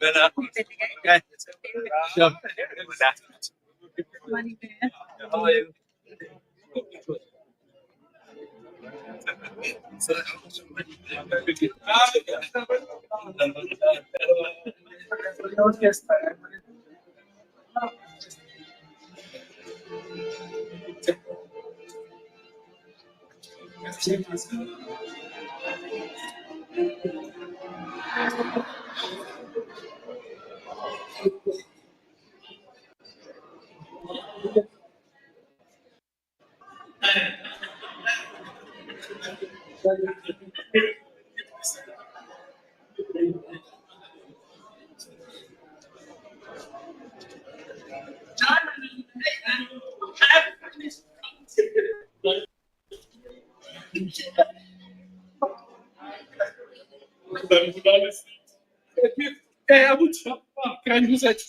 Okay. Sure. How are you? I would can use it.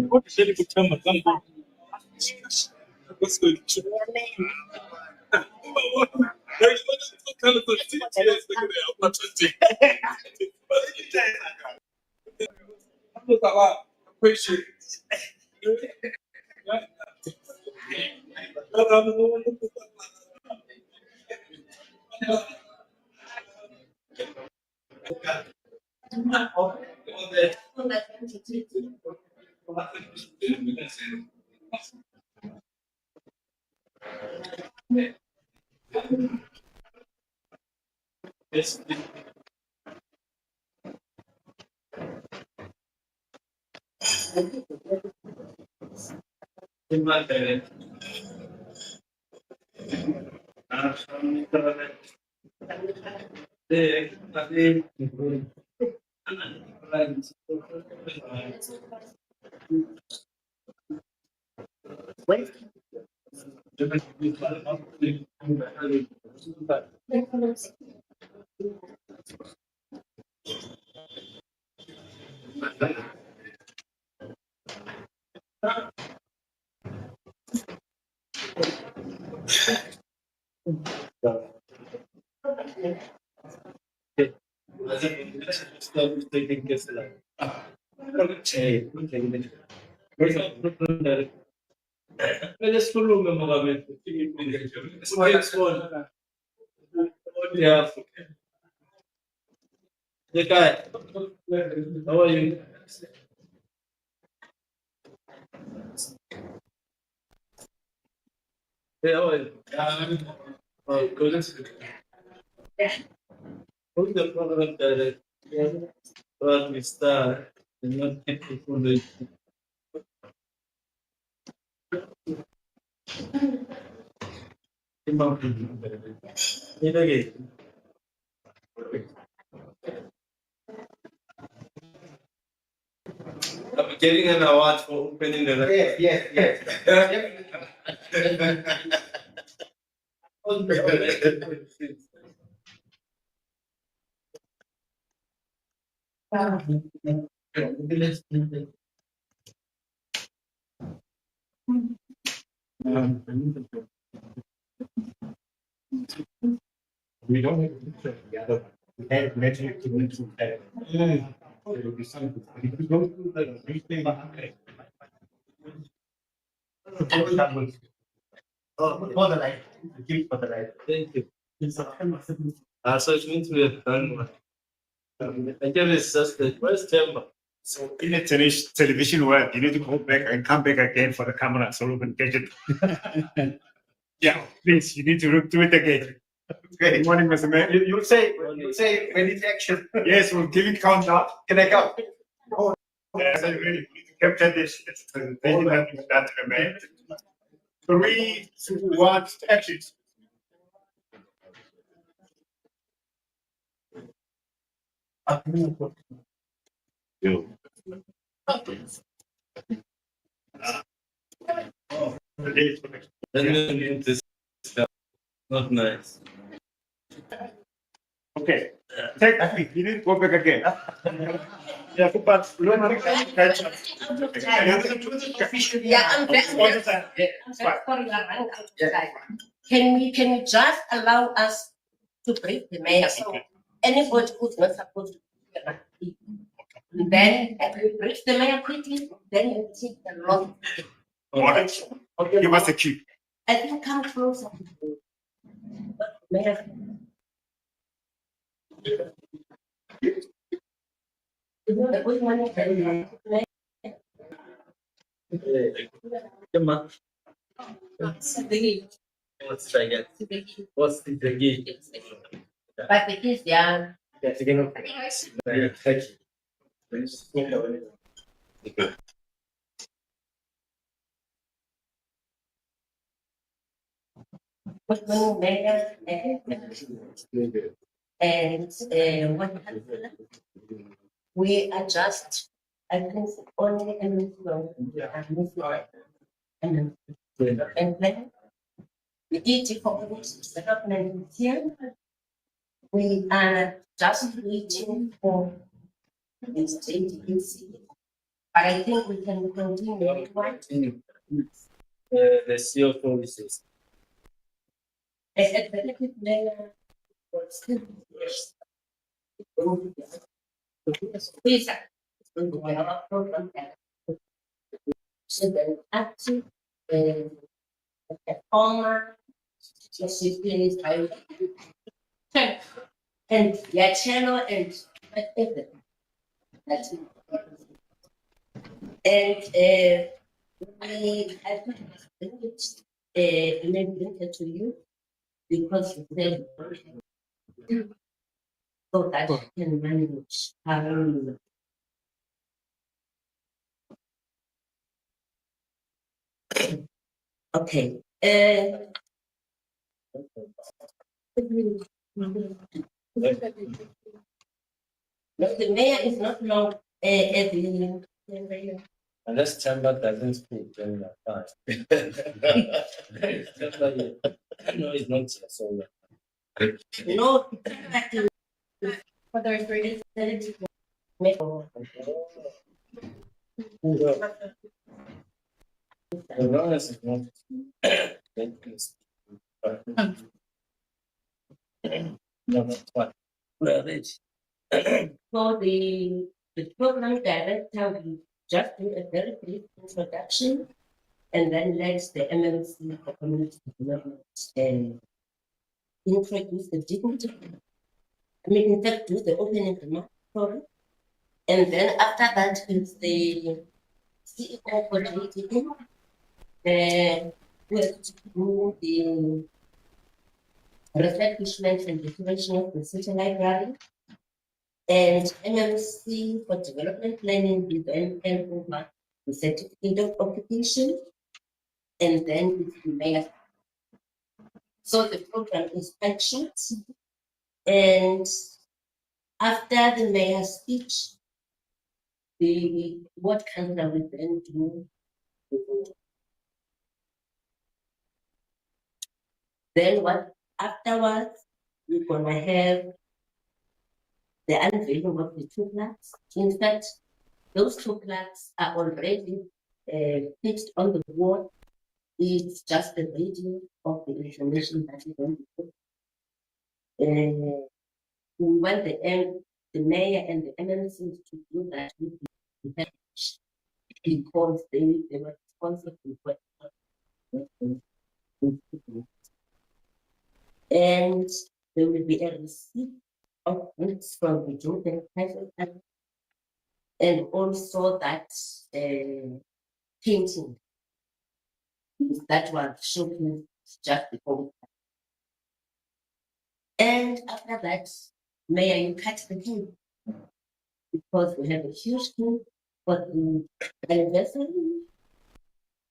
What is really good term? What's good? Appreciate it. Yeah. The guy. How are you? Hey, how are you? Oh, good. Who's the program director? Well, Mr. Not people. I'm getting an award for opening the. Yes. We don't have to put it together. We have measured to into that. It will be something. If you go through the briefing. For the light. Give for the light. Thank you. So it means we have done. I guess it's just the first chamber. So in a television world, you need to go back and come back again for the camera so we can catch it. Yeah, please, you need to do it again. Good morning, Mr. Mayor. You say when it's action. Yes, we'll give it countdown. Can I come? Yes, I really need to capture this. It's a presentation that we've done to the mayor. 3, 2, 1, action. This Not nice. Okay. Take that. You need to go back again. Yeah, but Yeah, I'm very sorry, I'm running out of time. Can you just allow us to brief the mayor? So anybody who's not supposed to be here, then we brief the mayor quickly, then you take the long. Okay. Give us a cue. I think come closer. Mayor. Come on. Let's try again. What's the gate? But it is young. Yes, again. Thank you. Good morning, Mayor, and what happened? We are just, I think, only a minute long. And then we did it for development here. We are just waiting for the state agency. But I think we can continue, right? The CEO policies. Executive Mayor was still. Please. So then active a former discipline and your channel and everything. That's it. And we have linked to you because you said so that you can manage. Okay. The mayor is not long at the Unless Chamber doesn't speak, then we are fine. No, it's not here, so no for the representative. as long as it's not, then please. No, that's fine. Well, it's. For the program director, we just do a very brief introduction and then let the MMC for community development and introduce the dignity. I mean, in fact, do the opening remarks for it. And then after that is the CEO coordinating with the refurbishment and decoration of the city library. And MMC for development planning will then hand over the certificate of occupation, and then it's the mayor. So the program is functioned, and after the mayor's speech, the ward councillor will then do the vote. Then what afterwards, we're gonna have the unveiling of the two plaques. In fact, those two plaques are already fixed on the wall. It's just the reading of the information that we want to put. We want the mayor and the MMCs to do that with the package because they were responsible for it. And there will be a receipt of books from the Joburg private and also that painting that was shown just before. And after that, Mayor, you cut the cake because we have a huge cake for the anniversary.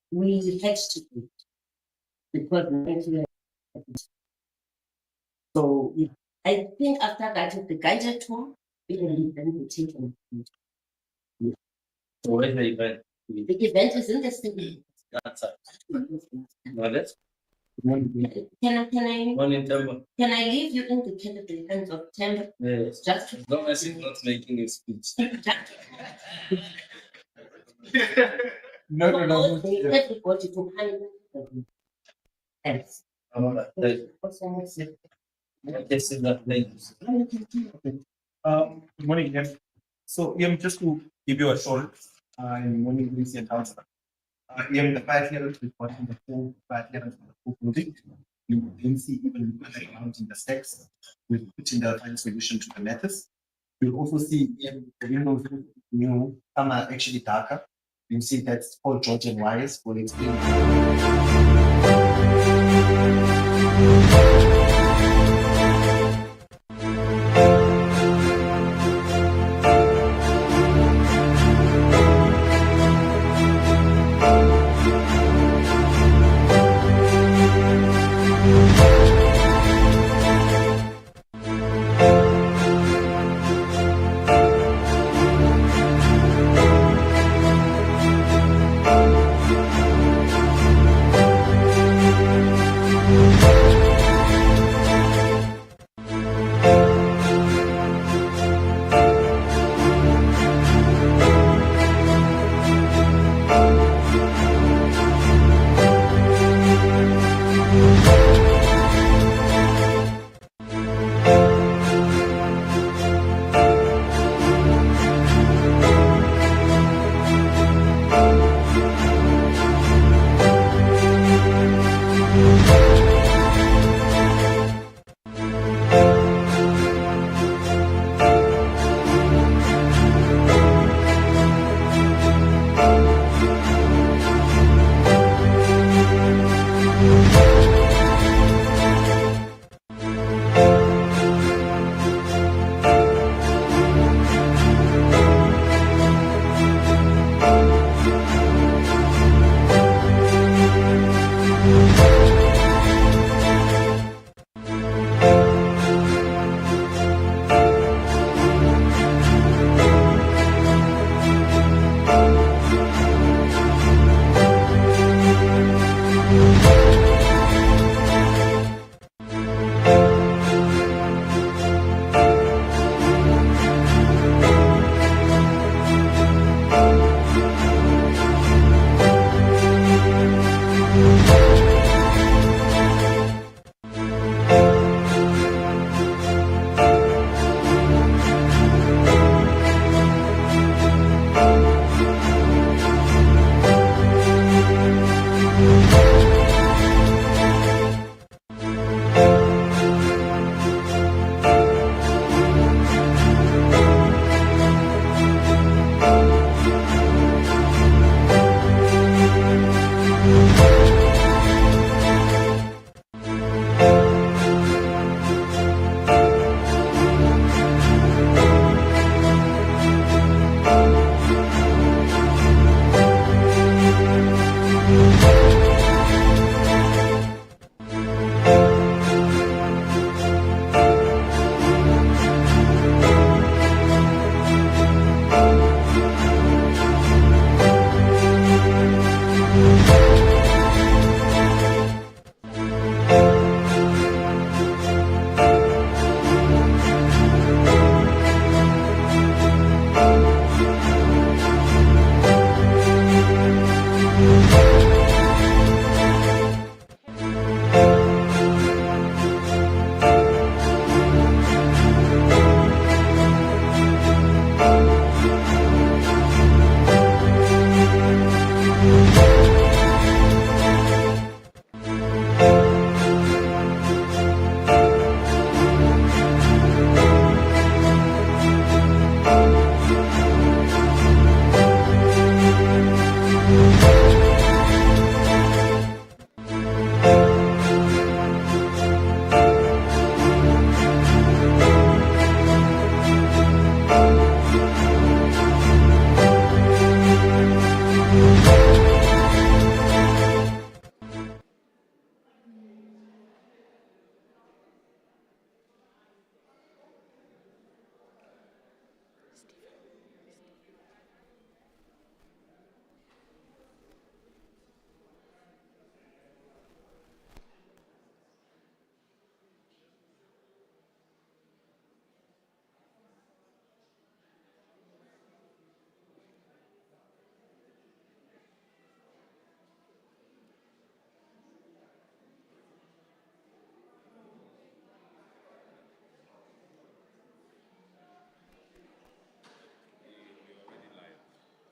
We had to do it because so I think after that, the guided tour, we will then be taken. So where's the event? The event is in the city. That's it. No, that's. One in Tampa. can I leave you in the category hands of temper? Yes. Just As long as he's not making a speech. No, Everybody to hand. Thanks. Yes, is that thank you. Good morning, Ian. So, Ian, just to give you a short, morning, recent answer. Ian, the 5 levels reporting the full 5 levels of the full project. You can see even amount in the stacks. We've put in the final solution to the matters. You'll also see in the windows, some are actually darker. You see that's called Georgian wires. We'll explain.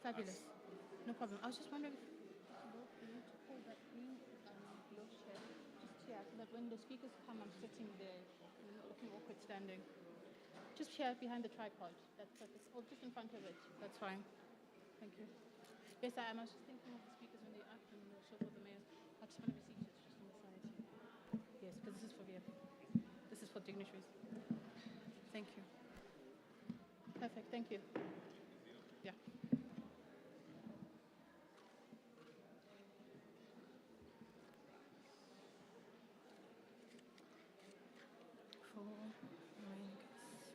Fabulous. No problem. I was just wondering if you need to pull that green low chair just here so that when the speakers come, I'm sitting there, looking awkward standing. Just here behind the tripod. That's perfect. Or just in front of it. That's fine. Thank you. Yes, I am. I was just thinking of the speakers when they act and also for the mayor. I just want to be seated just on the side. Yes, because this is for VIP. This is for dignitaries. Thank you. Perfect. Thank you. Yeah. For my guests, please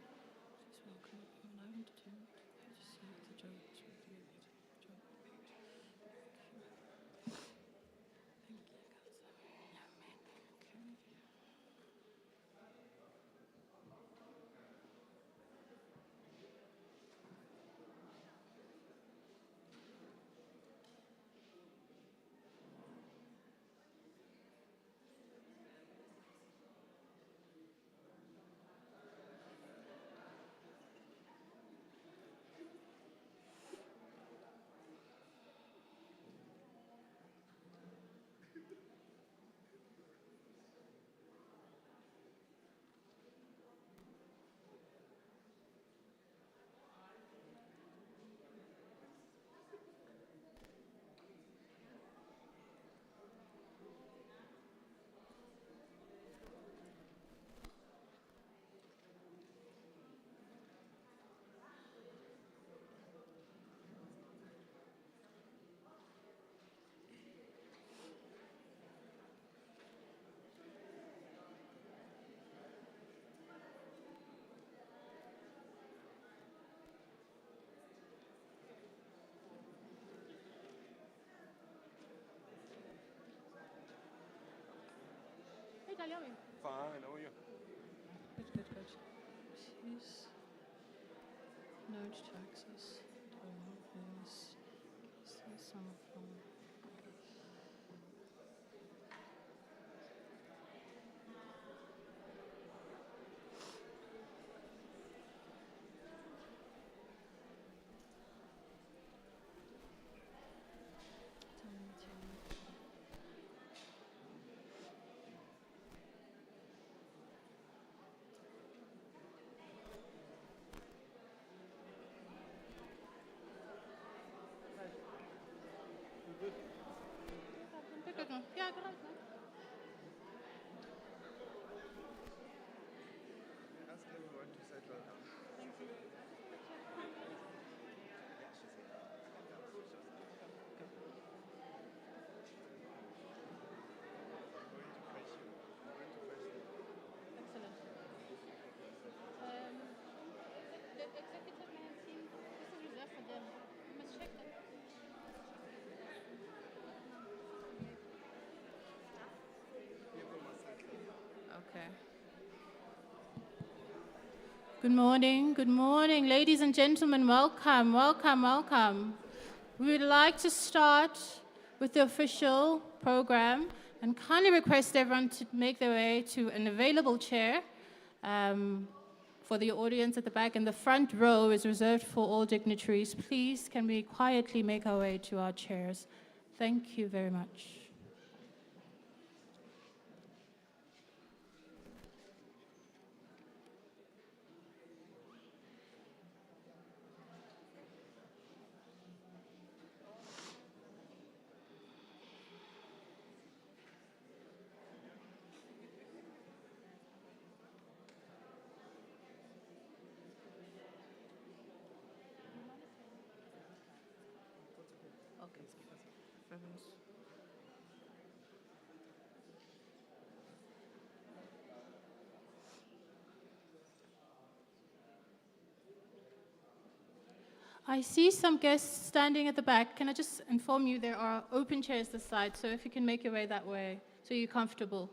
welcome. I'm allowed to just see the jokes with the joke. Thank you, Councillor. Amen. Okay. Hey, Dali, how are you? Fine, how are you? Good, good, good. Please note to access the is some from Yeah, good. Ask everyone to settle down. Thank you. Yeah, she's here. I'm going to fetch you. I'm going to fetch you. Excellent. The executive mayor team, this is reserved for them. You must check that. People must settle down. Okay. Good morning, ladies and gentlemen. Welcome, welcome, welcome. We would like to start with the official program and kindly request everyone to make their way to an available chair for the audience at the back. And the front row is reserved for all dignitaries. Please, can we quietly make our way to our chairs? Thank you very much. Okay. Fabulous. I see some guests standing at the back. Can I just inform you there are open chairs this side, so if you can make your way that way so you're comfortable.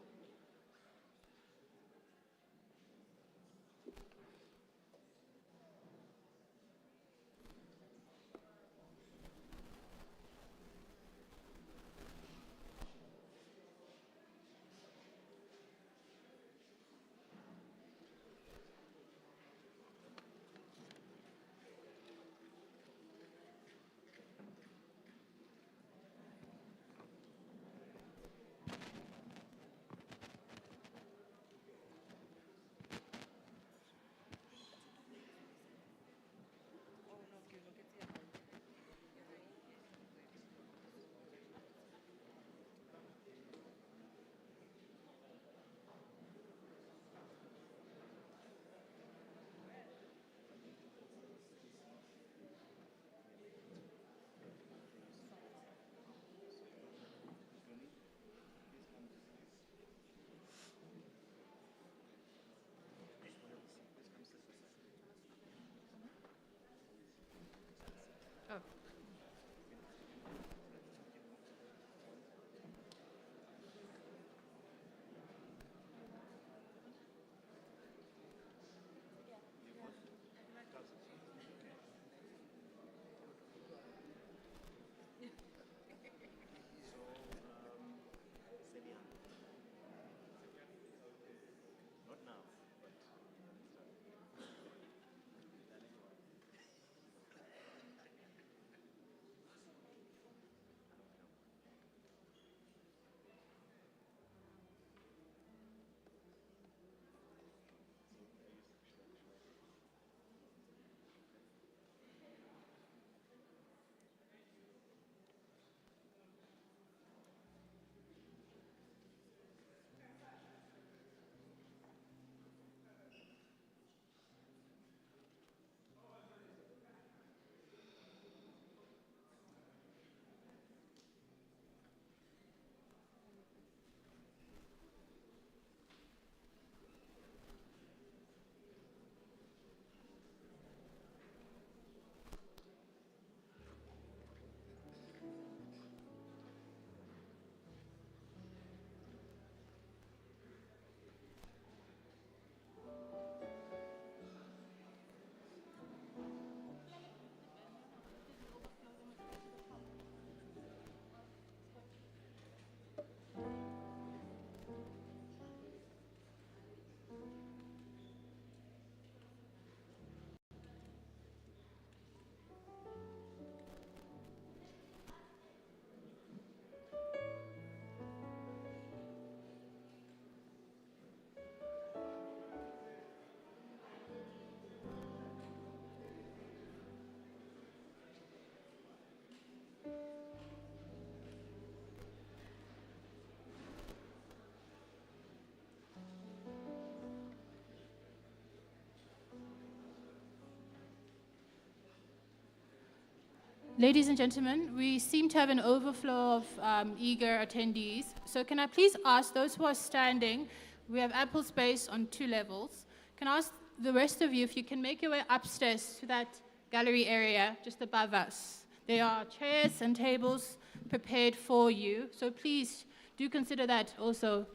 Ladies and gentlemen, we seem to have an overflow of eager attendees. So can I please ask those who are standing, we have ample space on 2 levels. Can I ask the rest of you if you can make your way upstairs to that gallery area just above us. There are chairs and tables prepared for you. So please do consider that also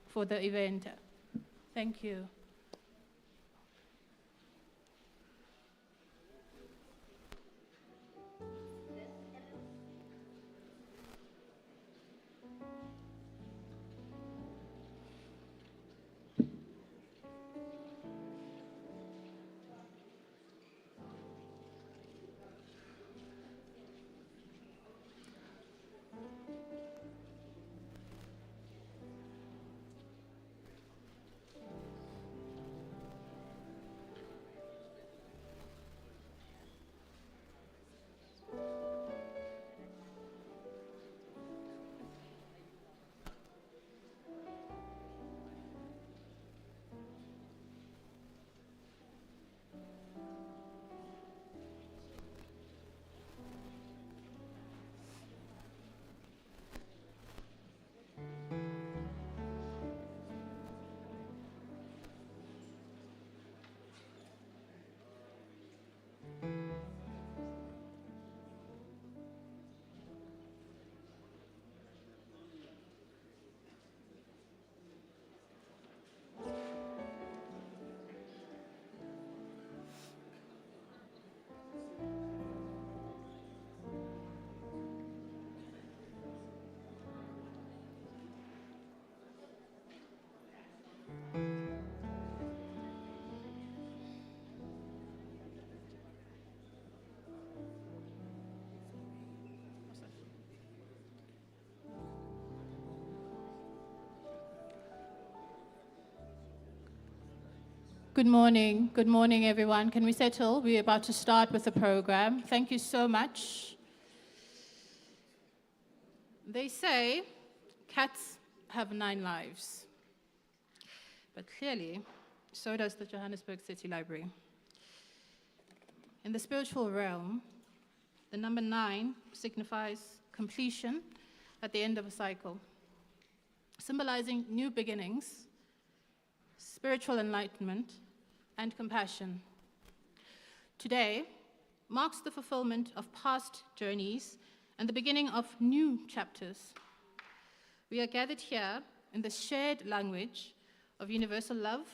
for the event. Thank you. Good morning, everyone. Can we settle? We're about to start with the program. Thank you so much. They say cats have 9 lives, but clearly, so does the Johannesburg City Library. In the spiritual realm, the number 9 signifies completion at the end of a cycle, symbolizing new beginnings, spiritual enlightenment, and compassion. Today marks the fulfillment of past journeys and the beginning of new chapters. We are gathered here in the shared language of universal love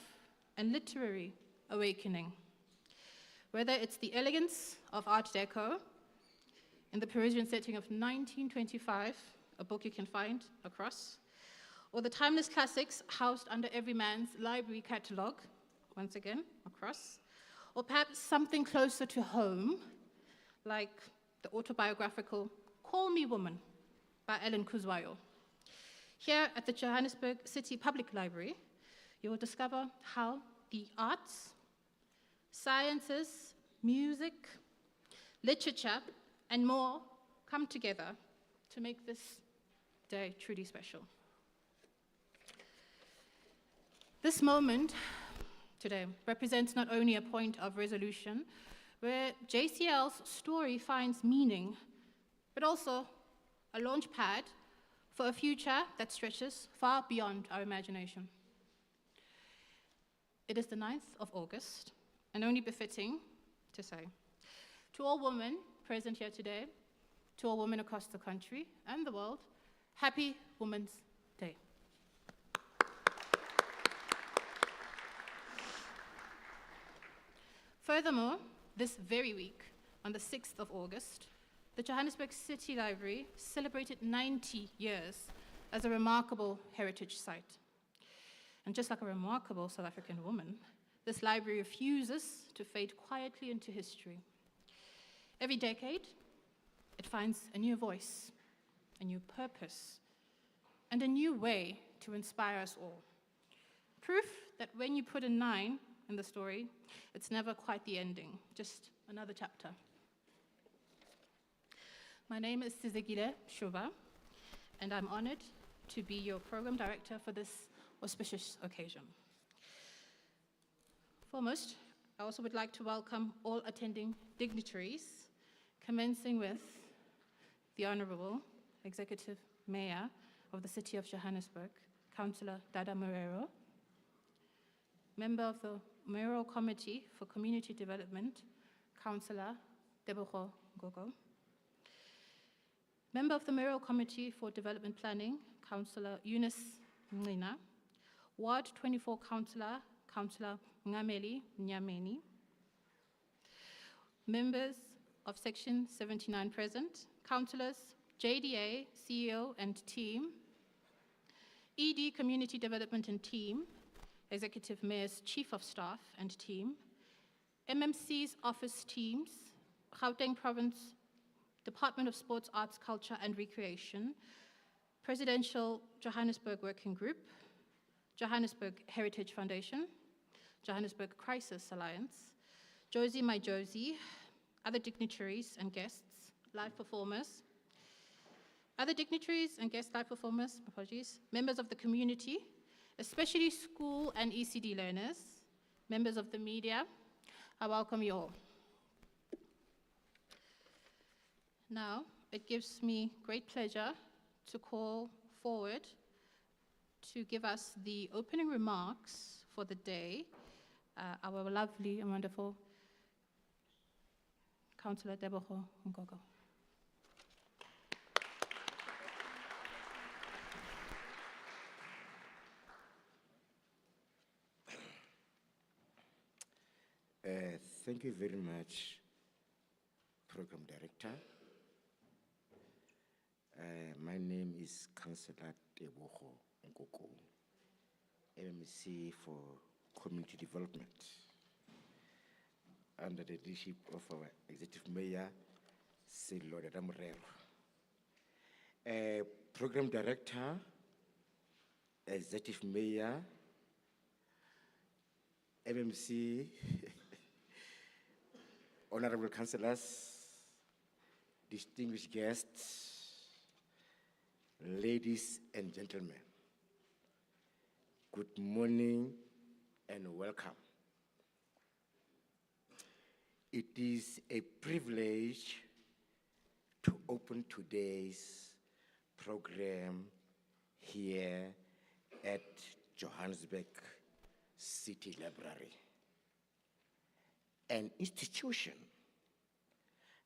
and literary awakening. Whether it's the elegance of Art Deco in the Parisian setting of 1925, a book you can find across, or the timeless classics housed under every man's library catalogue, once again, across, or perhaps something closer to home, like the autobiographical Call Me Woman by Ellen Kuzwayo. Here at the Johannesburg City Public Library, you will discover how the arts, sciences, music, literature, and more come together to make this day truly special. This moment today represents not only a point of resolution where JCL's story finds meaning, but also a launch pad for a future that stretches far beyond our imagination. It is the 9th of August, and only befitting to say, to all women present here today, to all women across the country and the world, Happy Women's Day. Furthermore, this very week, on the 6th of August, the Johannesburg City Library celebrated 90 years as a remarkable heritage site. And just like a remarkable South African woman, this library refuses to fade quietly into history. Every decade, it finds a new voice, a new purpose, and a new way to inspire us all. Proof that when you put a 9 in the story, it's never quite the ending, just another chapter. My name is Cllr Shuva, and I'm honored to be your program director for this auspicious occasion. Foremost, I also would like to welcome all attending dignitaries, commencing with the Honorable Executive Mayor of the City of Johannesburg, Councillor Dada Morero, Member of the Mayoral Committee for Community Development, Councillor Debogo Gogo, Member of the Mayoral Committee for Development Planning, Councillor Eunice Mlina, Ward 24 Councillor, Councillor Ngameli Nyameni, members of Section 79 present, Councillors JDA, CEO and team, ED Community Development and team, Executive Mayor's Chief of Staff and team, MMC's office teams, Gauteng Province Department of Sports, Arts, Culture and Recreation, Presidential Johannesburg Working Group, Johannesburg Heritage Foundation, Johannesburg Crisis Alliance, Josie My Josie, other dignitaries and guests, live performers, other dignitaries and guest live performers, apologies, members of the community, especially school and ECD learners, members of the media, I welcome you all. Now, it gives me great pleasure to call forward to give us the opening remarks for the day, our lovely and wonderful Councillor Debogo Ngogo. Thank you very much, Program Director. My name is Councillor Debogo Ngogo, MMC for Community Development, under the leadership of our Executive Mayor, Cllr Dada Morero. Program Director, Executive Mayor, MMC, Honorable Councillors, distinguished guests, ladies and gentlemen, good morning and welcome. It is a privilege to open today's program here at Johannesburg City Library, an institution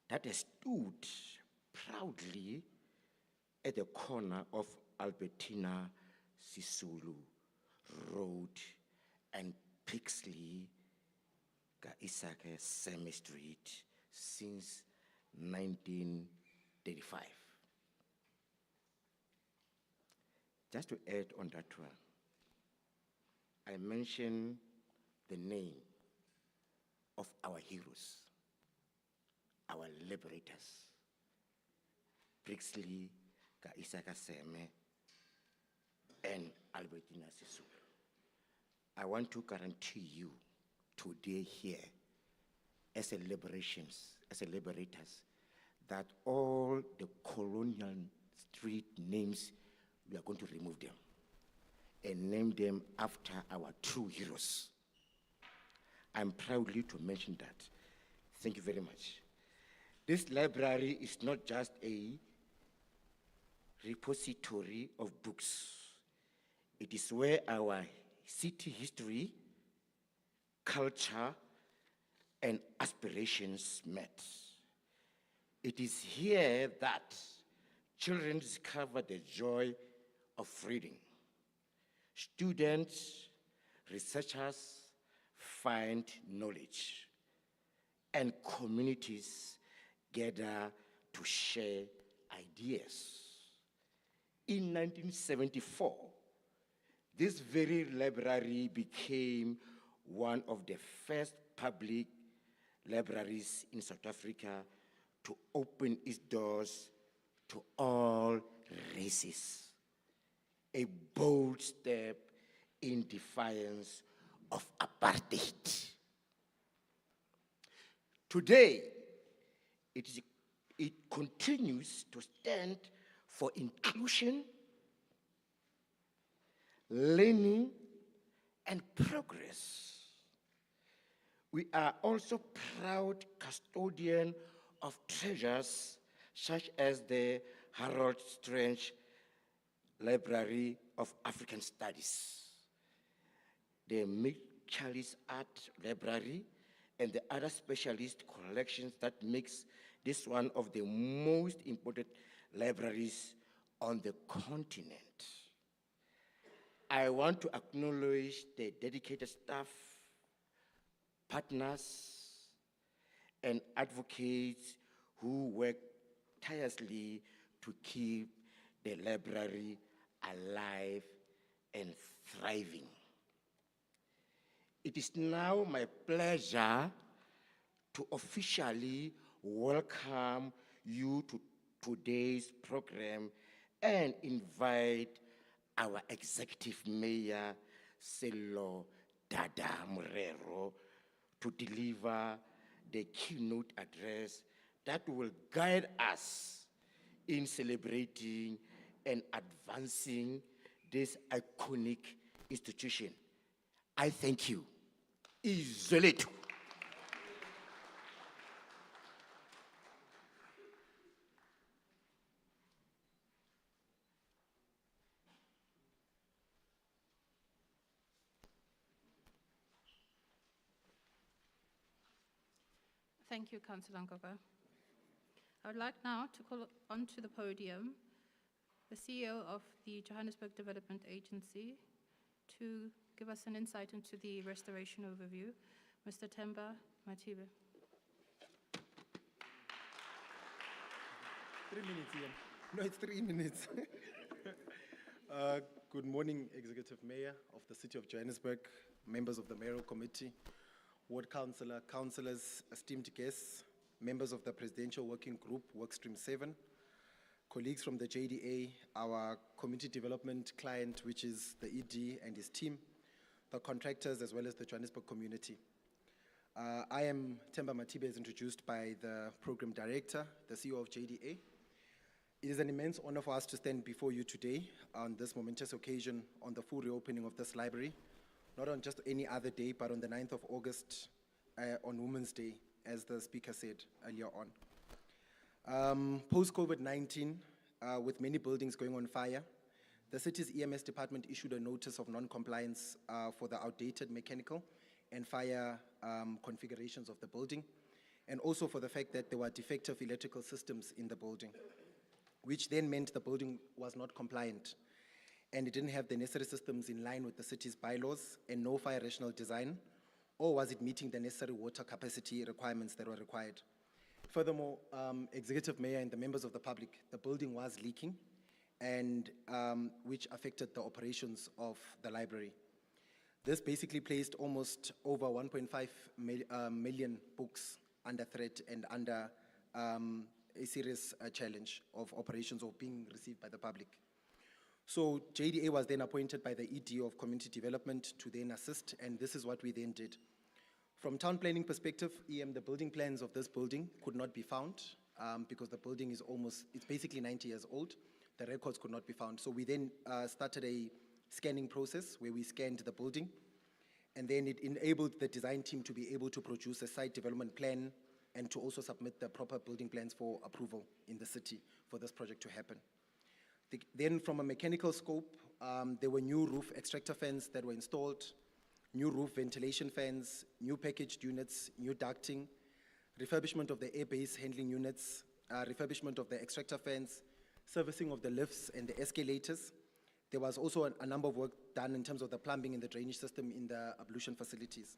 that has stood proudly at the corner of Albertina Sisulu Road and Pixley Isaka Semi Street since 1935. Just to add on that one, I mentioned the name of our heroes, our liberators, Pixley Isaka Seme and Albertina Sisulu. I want to guarantee you today here, as a liberators, that all the colonial street names, we are going to remove them and name them after our true heroes. I'm proudly to mention that. Thank you very much. This library is not just a repository of books. It is where our city history, culture, and aspirations met. It is here that children discover the joy of reading. Students, researchers find knowledge, and communities gather to share ideas. In 1974, this very library became one of the first public libraries in South Africa to open its doors to all races. A bold step in defiance of apartheid. Today, it continues to stand for inclusion, learning, and progress. We are also proud custodian of treasures such as the Harold Strange Library of African Studies, the Mitchell's Art Library, and the other specialist collections that makes this one of the most important libraries on the continent. I want to acknowledge the dedicated staff, partners, and advocates who work tirelessly to keep the library alive and thriving. It is now my pleasure to officially welcome you to today's program and invite our Executive Mayor, Cllr Dada Morero, to deliver the keynote address that will guide us in celebrating and advancing this iconic institution. I thank you. Izolito. Thank you, Councillor Ngoga. I would like now to call onto the podium the CEO of the Johannesburg Development Agency to give us an insight into the restoration overview, Mr. Themba Matibe. 3 minutes, Ian. No, it's 3 minutes. Good morning, Executive Mayor of the City of Johannesburg, members of the Mayoral Committee, Ward Councillor, councillors, esteemed guests, members of the Presidential Working Group, Workstream 7, colleagues from the JDA, our community development client, which is the ED and his team, the contractors, as well as the Johannesburg community. I am Themba Matibe, as introduced by the program director, the CEO of JDA. It is an immense honor for us to stand before you today on this momentous occasion on the full reopening of this library, not on just any other day, but on the 9th of August, on Women's Day, as the speaker said earlier on. Post-COVID-19, with many buildings going on fire, the city's EMS department issued a notice of non-compliance for the outdated mechanical and fire configurations of the building, and also for the fact that there were defective electrical systems in the building, which then meant the building was not compliant and it didn't have the necessary systems in line with the city's bylaws and no fire rational design, or was it meeting the necessary water capacity requirements that were required. Furthermore, Executive Mayor and the members of the public, the building was leaking, and which affected the operations of the library. This basically placed almost over 1.5 million books under threat and under a serious challenge of operations or being received by the public. So JDA was then appointed by the ED of Community Development to then assist, and this is what we then did. From town planning perspective, the building plans of this building could not be found because the building is it's basically 90 years old. The records could not be found. So we then started a scanning process where we scanned the building, and then it enabled the design team to be able to produce a site development plan and to also submit the proper building plans for approval in the city for this project to happen. Then from a mechanical scope, there were new roof extractor fans that were installed, new roof ventilation fans, new packaged units, new ducting, refurbishment of the air base handling units, refurbishment of the extractor fans, servicing of the lifts and the escalators. There was also a number of work done in terms of the plumbing and the drainage system in the ablution facilities.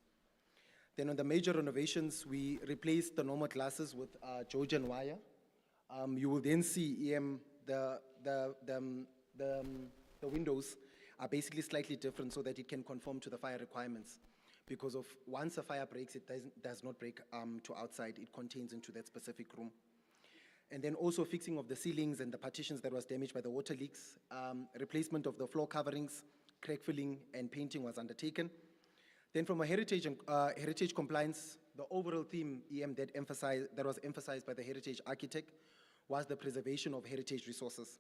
Then on the major renovations, we replaced the normal glasses with Georgian wire. You will then see the windows are basically slightly different so that it can conform to the fire requirements. Because of once a fire breaks, it does not break to outside, it contains into that specific room. And then also fixing of the ceilings and the partitions that was damaged by the water leaks, replacement of the floor coverings, crack filling and painting was undertaken. Then from a heritage compliance, the overall theme that was emphasized by the heritage architect was the preservation of heritage resources.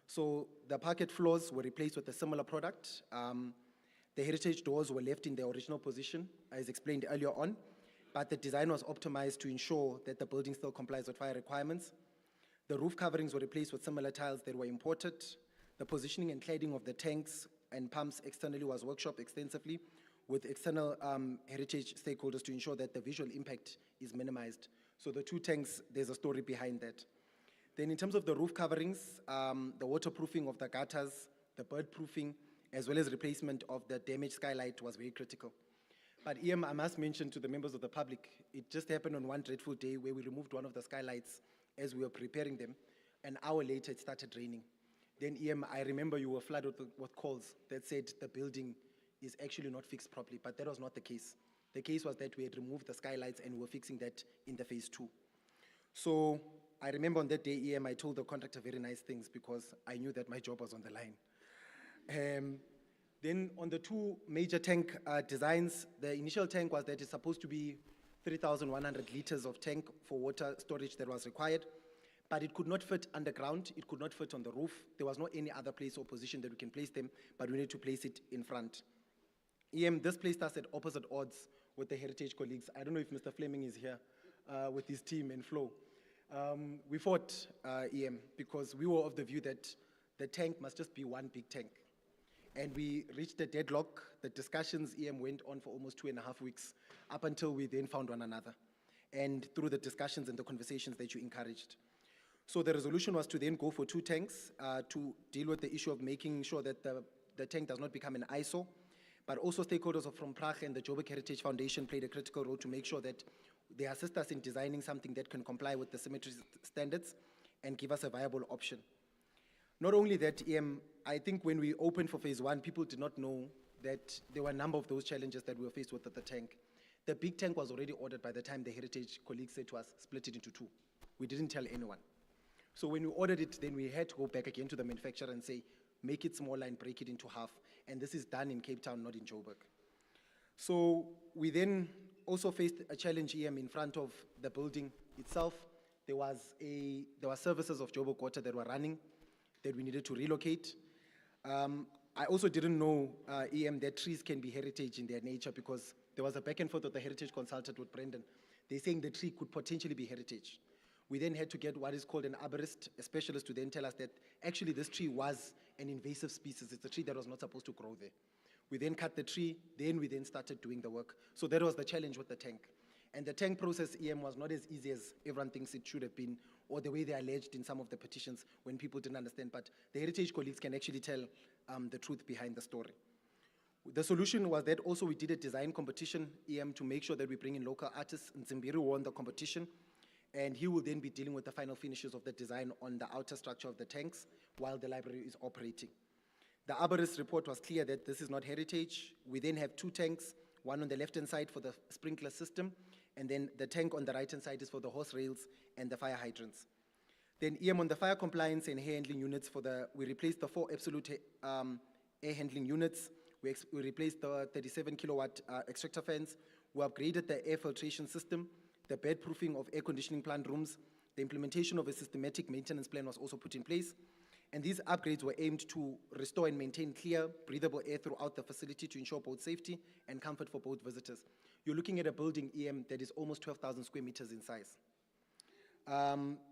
So the parquet floors were replaced with a similar product. The heritage doors were left in their original position, as explained earlier on, but the design was optimized to ensure that the building still complies with fire requirements. The roof coverings were replaced with similar tiles that were imported. The positioning and cladding of the tanks and pumps externally was workshopped extensively with external heritage stakeholders to ensure that the visual impact is minimized. So the two tanks, there's a story behind that. Then in terms of the roof coverings, the waterproofing of the gutters, the bird proofing, as well as replacement of the damaged skylight was very critical. But I must mention to the members of the public, it just happened on one dreadful day where we removed one of the skylights as we were preparing them. An hour later, it started raining. Then I remember you were flooded with calls that said the building is actually not fixed properly, but that was not the case. The case was that we had removed the skylights and we were fixing that in the phase 2. So I remember on that day, I told the contractor very nice things because I knew that my job was on the line. Then on the two major tank designs, the initial tank was that it's supposed to be 3,100 liters of tank for water storage that was required, but it could not fit underground, it could not fit on the roof. There was no any other place or position that we can place them, but we need to place it in front. This placed us at opposite odds with the heritage colleagues. I don't know if Mr. Fleming is here with his team and Flo. We fought because we were of the view that the tank must just be one big tank. And we reached a deadlock. The discussions went on for almost 2.5 weeks, up until we then found one another. And through the discussions and the conversations that you encouraged. So the resolution was to then go for two tanks to deal with the issue of making sure that the tank does not become an eyesore. But also stakeholders from Prague and the Joburg Heritage Foundation played a critical role to make sure that they assist us in designing something that can comply with the symmetry standards and give us a viable option. Not only that, I think when we opened for phase 1, people did not know that there were a number of those challenges that we were faced with at the tank. The big tank was already ordered by the time the heritage colleagues said to us, split it into 2. We didn't tell anyone. So when we ordered it, then we had to go back again to the manufacturer and say, make it smaller and break it into half. And this is done in Cape Town, not in Joburg. So we then also faced a challenge in front of the building itself. There were services of Joburg Water that were running that we needed to relocate. I also didn't know, that trees can be heritage in their nature because there was a back and forth of the heritage consultant with Brendan. They're saying the tree could potentially be heritage. We then had to get what is called an arborist, a specialist, to then tell us that actually this tree was an invasive species. It's a tree that was not supposed to grow there. We then cut the tree, then we then started doing the work. So that was the challenge with the tank. And the tank process, was not as easy as everyone thinks it should have been, or the way they alleged in some of the petitions when people didn't understand. But the heritage colleagues can actually tell the truth behind the story. The solution was that also we did a design competition, to make sure that we bring in local artists. Nzimbiru won the competition, and he will then be dealing with the final finishes of the design on the outer structure of the tanks while the library is operating. The arborist report was clear that this is not heritage. We then have 2 tanks, one on the left-hand side for the sprinkler system, and then the tank on the right-hand side is for the hose rails and the fire hydrants. Then on the fire compliance and air handling units, we replaced the 4 absolute air handling units. We replaced the 37 kilowatt extractor fans. We upgraded the air filtration system, the bed proofing of air conditioning plant rooms. The implementation of a systematic maintenance plan was also put in place. And these upgrades were aimed to restore and maintain clear, breathable air throughout the facility to ensure both safety and comfort for both visitors. You're looking at a building, that is almost 12,000 square meters in size.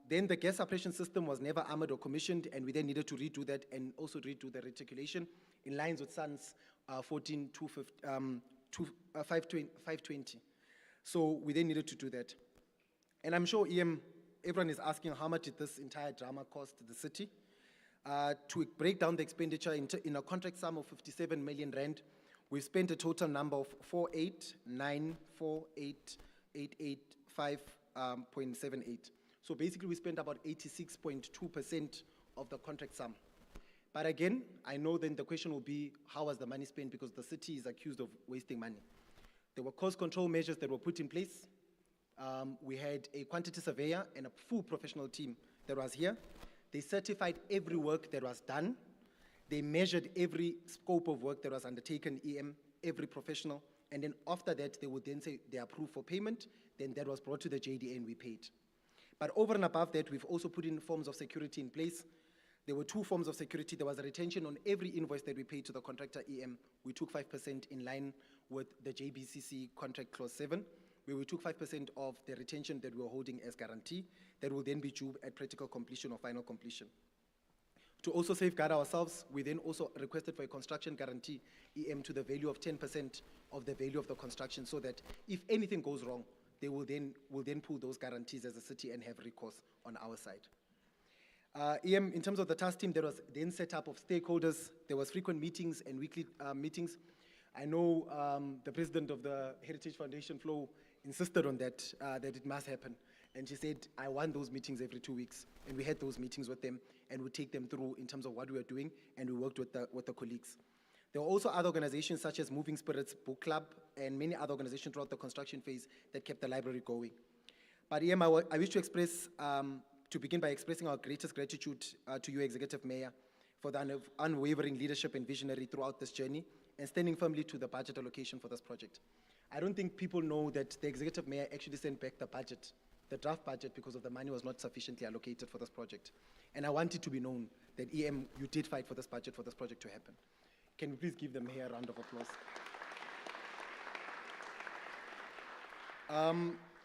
Then the gas suppression system was never armored or commissioned, and we then needed to redo that and also redo the reticulation in lines with SANS 520. So we then needed to do that. And I'm sure everyone is asking how much did this entire drama cost the city? To break down the expenditure in a contract sum of 57 million rand, we spent a total number of 489488885.78. So basically we spent about 86.2% of the contract sum. But again, I know then the question will be, how was the money spent? Because the city is accused of wasting money. There were cost control measures that were put in place. We had a quantity surveyor and a full professional team that was here. They certified every work that was done. They measured every scope of work that was undertaken, every professional. And then after that, they would then say they approve for payment. Then that was brought to the JDA and we paid. But over and above that, we've also put in forms of security in place. There were 2 forms of security. There was a retention on every invoice that we paid to the contractor, We took 5% in line with the JBCC contract clause 7. where we took 5% of the retention that we were holding as guarantee that will then be due at practical completion or final completion. To also safeguard ourselves, we then also requested for a construction guarantee EM to the value of 10% of the value of the construction, so that if anything goes wrong, they will then pull those guarantees as a city and have recourse on our side. EM, in terms of the task team, there was then set up of stakeholders. There was frequent meetings and weekly meetings. I know the president of the Heritage Foundation, Flo, insisted on that, that it must happen. And she said, I want those meetings every 2 weeks. And we had those meetings with them, and we take them through in terms of what we were doing, and we worked with the colleagues. There were also other organizations such as Moving Spirits Book Club and many other organizations throughout the construction phase that kept the library going. But EM, I wish to express, to begin by expressing our greatest gratitude to you, Executive Mayor, for the unwavering leadership and visionary throughout this journey, and standing firmly to the budget allocation for this project. I don't think people know that the Executive Mayor actually sent back the budget, the draft budget, because of the money was not sufficiently allocated for this project. And I want it to be known that EM, you did fight for this budget for this project to happen. Can we please give them here a round of applause?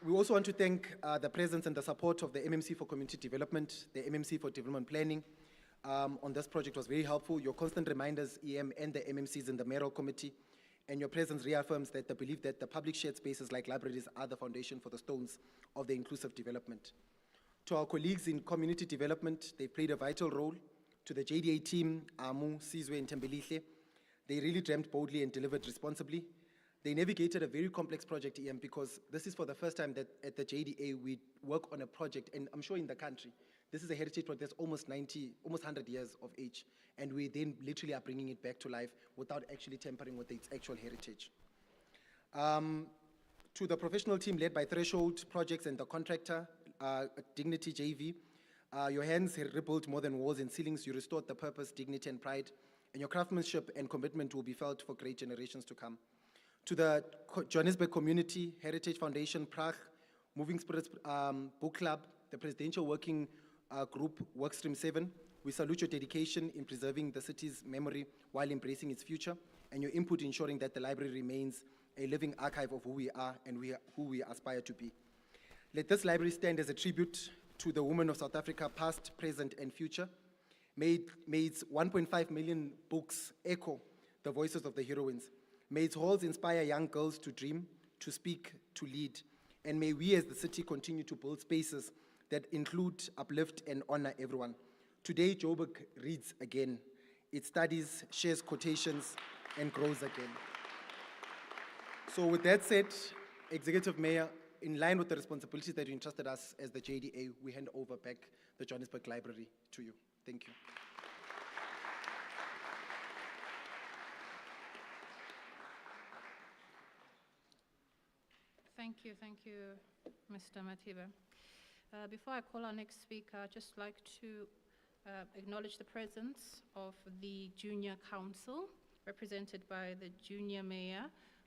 We also want to thank the presence and the support of the MMC for Community Development, the MMC for Development Planning. On this project was very helpful. Your constant reminders, EM and the MMCs in the Mayoral Committee, and your presence reaffirms that the belief that the public shared spaces like libraries are the foundation for the stones of the inclusive development. To our colleagues in community development, they played a vital role. To the JDA team, Amu, Sizwe, and Tembelihle, they really dreamt boldly and delivered responsibly. They navigated a very complex project, EM, because this is for the first time that at the JDA we work on a project, and I'm sure in the country, this is a heritage project that's almost 100 years of age, and we then literally are bringing it back to life without actually tampering with its actual heritage. To the professional team led by Threshold Projects and the contractor, Dignity JV, your hands have rebuilt more than walls and ceilings. You restored the purpose, dignity, and pride, and your craftsmanship and commitment will be felt for great generations to come. To the Johannesburg Community Heritage Foundation, Prague, Moving Spirits Book Club, the Presidential Working Group, Workstream 7, we salute your dedication in preserving the city's memory while embracing its future, and your input ensuring that the library remains a living archive of who we are and who we aspire to be. Let this library stand as a tribute to the women of South Africa, past, present, and future. May its 1.5 million books echo the voices of the heroines. May its halls inspire young girls to dream, to speak, to lead. And may we as the city continue to build spaces that include, uplift, and honor everyone. Today, Joburg reads again. It studies, shares quotations, and grows again. So with that said, Executive Mayor, in line with the responsibilities that you entrusted us as the JDA, we hand over back the Johannesburg Library to you. Thank you. Thank you, Mr. Matiba. Before I call our next speaker, I'd just like to acknowledge the presence of the Junior Council, represented by the Junior Mayor.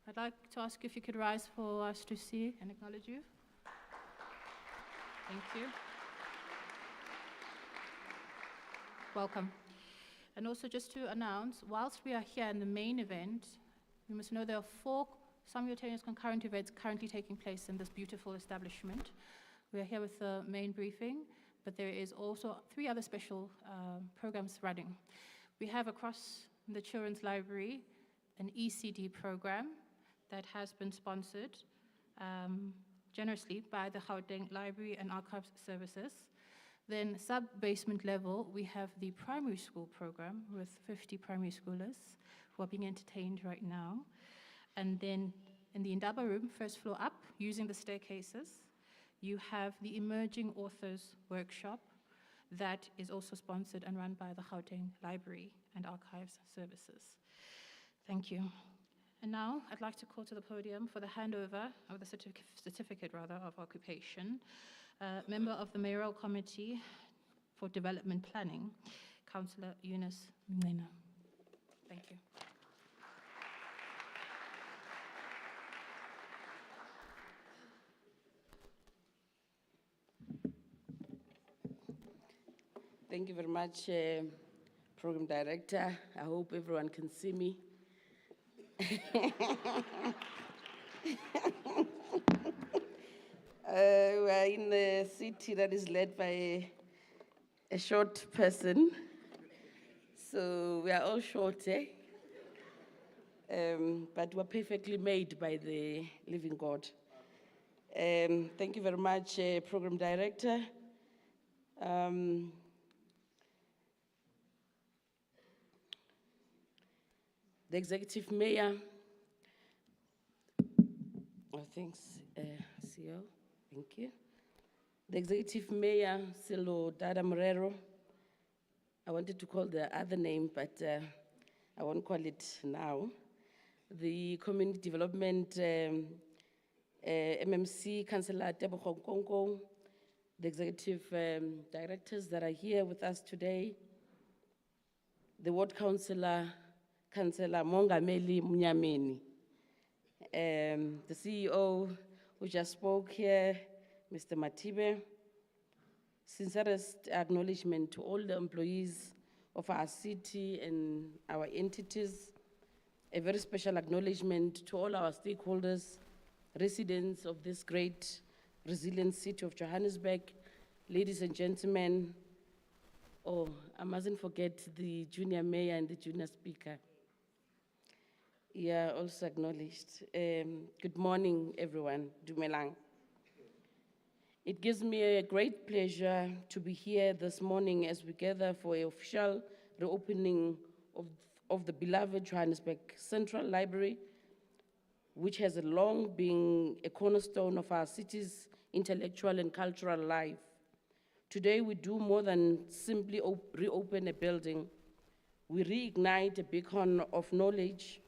I'd like to ask if you could rise for us to see and acknowledge you. Thank you. Welcome. And also just to announce, whilst we are here in the main event, you must know there are 4 simultaneous concurrent events currently taking place in this beautiful establishment. We are here with the main briefing, but there is also 3 other special programs running. We have across the Children's Library an ECD program that has been sponsored generously by the Gauteng Library and Archives Services. Then sub-basement level, we have the primary school program with 50 primary schoolers who are being entertained right now. And then in the Indaba room, first floor up, using the staircases, you have the Emerging Authors Workshop that is also sponsored and run by the Gauteng Library and Archives Services. Thank you. And now I'd like to call to the podium for the handover of the certificate of occupation, member of the Mayoral Committee for Development Planning, Councillor Eunice Mngena. Thank you. Thank you very much, Program Director. I hope everyone can see me. We are in a city that is led by a short person. So we are all short, eh? But we're perfectly made by the living God. Thank you very much, Program Director. The Executive Mayor, thanks, CEO, thank you. The Executive Mayor, Dada Morero. I wanted to call the other name, but I won't call it now. The Community Development MMC Councillor Tebogo Nkonko, the Executive Directors that are here with us today, the Ward Councillor, Councillor Mongameli Munyameni, the CEO who just spoke here, Mr. Matibe. Sincerest acknowledgement to all the employees of our city and our entities. A very special acknowledgement to all our stakeholders, residents of this great, resilient city of Johannesburg. Ladies and gentlemen, oh, I mustn't forget the junior mayor and the junior speaker. Yeah, also acknowledged. Good morning, everyone. Dumelang. It gives me a great pleasure to be here this morning as we gather for an official reopening of the beloved Johannesburg Central Library, which has long been a cornerstone of our city's intellectual and cultural life. Today, we do more than simply reopen a building. We reignite a beacon of knowledge,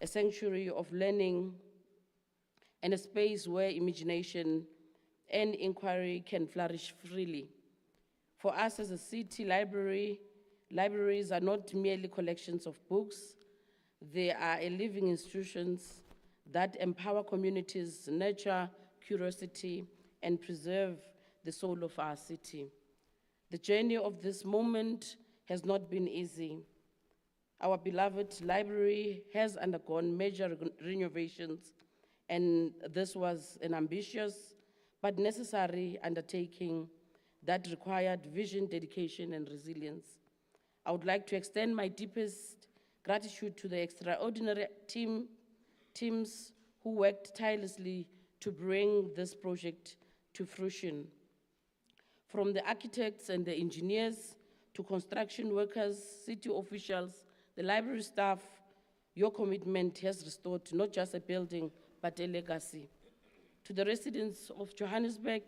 a sanctuary of learning, and a space where imagination and inquiry can flourish freely. For us as a city library, libraries are not merely collections of books. They are living institutions that empower communities, nurture curiosity, and preserve the soul of our city. The journey of this moment has not been easy. Our beloved library has undergone major renovations, and this was an ambitious but necessary undertaking that required vision, dedication, and resilience. I would like to extend my deepest gratitude to the extraordinary teams who worked tirelessly to bring this project to fruition. From the architects and the engineers to construction workers, city officials, the library staff, your commitment has restored not just a building, but a legacy. To the residents of Johannesburg,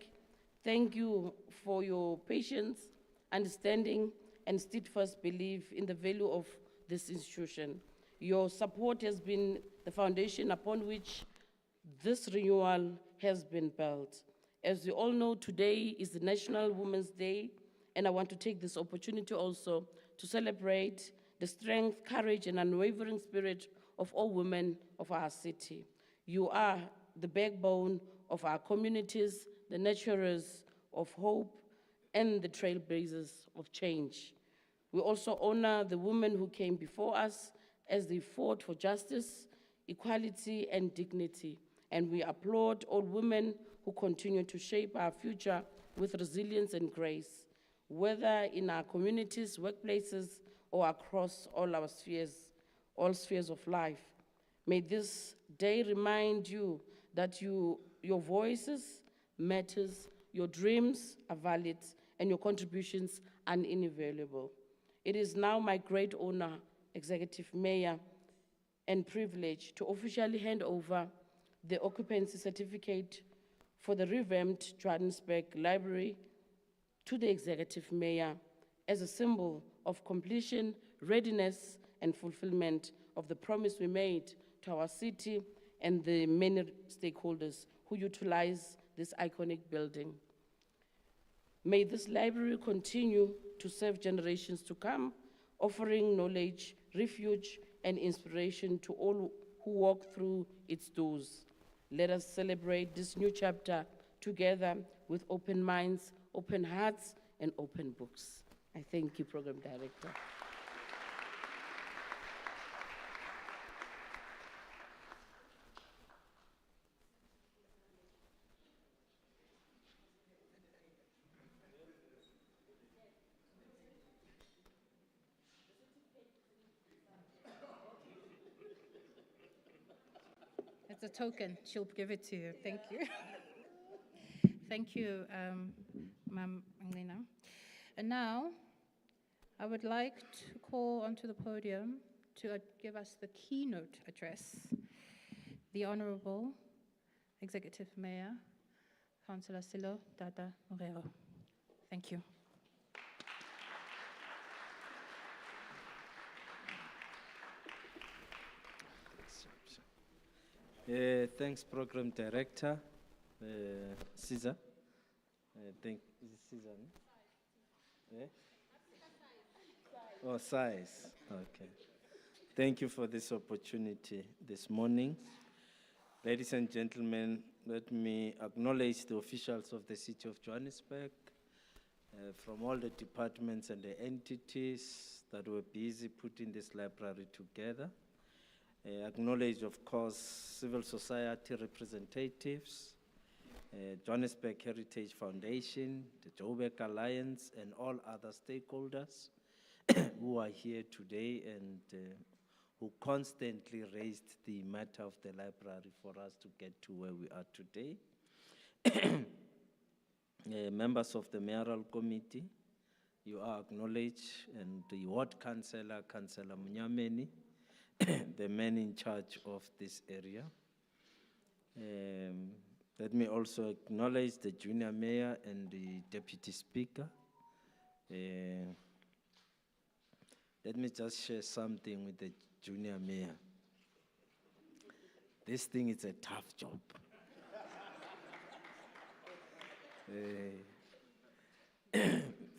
thank you for your patience, understanding, and steadfast belief in the value of this institution. Your support has been the foundation upon which this renewal has been built. As we all know, today is the National Women's Day, and I want to take this opportunity also to celebrate the strength, courage, and unwavering spirit of all women of our city. You are the backbone of our communities, the nurturers of hope, and the trailblazers of change. We also honor the women who came before us as they fought for justice, equality, and dignity. And we applaud all women who continue to shape our future with resilience and grace, whether in our communities, workplaces, or across all our spheres, all spheres of life. May this day remind you that your voices matters, your dreams are valid, and your contributions are invaluable. It is now my great honor, Executive Mayor, and privilege to officially hand over the occupancy certificate for the revamped Johannesburg Library to the Executive Mayor as a symbol of completion, readiness, and fulfillment of the promise we made to our city and the many stakeholders who utilize this iconic building. May this library continue to serve generations to come, offering knowledge, refuge, and inspiration to all who walk through its doors. Let us celebrate this new chapter together with open minds, open hearts, and open books. I thank you, Program Director. It's a token. She'll give it to you. Thank you. Thank you, Ma'am Anglina. And now, I would like to call onto the podium to give us the keynote address, the Honorable Executive Mayor, Councillor Cllr Dada Morero. Thank you. Thanks, Program Director, Caesar. Is it Caesar? No? Oh, size. Okay. Thank you for this opportunity this morning. Ladies and gentlemen, let me acknowledge the officials of the City of Johannesburg, from all the departments and the entities that were busy putting this library together. Acknowledge, of course, civil society representatives, Johannesburg Heritage Foundation, the Joburg Alliance, and all other stakeholders who are here today and who constantly raised the matter of the library for us to get to where we are today. Members of the mayoral committee, you are acknowledged, and the ward councillor, Councillor Munyameni, the man in charge of this area. Let me also acknowledge the junior mayor and the deputy speaker. Let me just share something with the junior mayor. This thing is a tough job.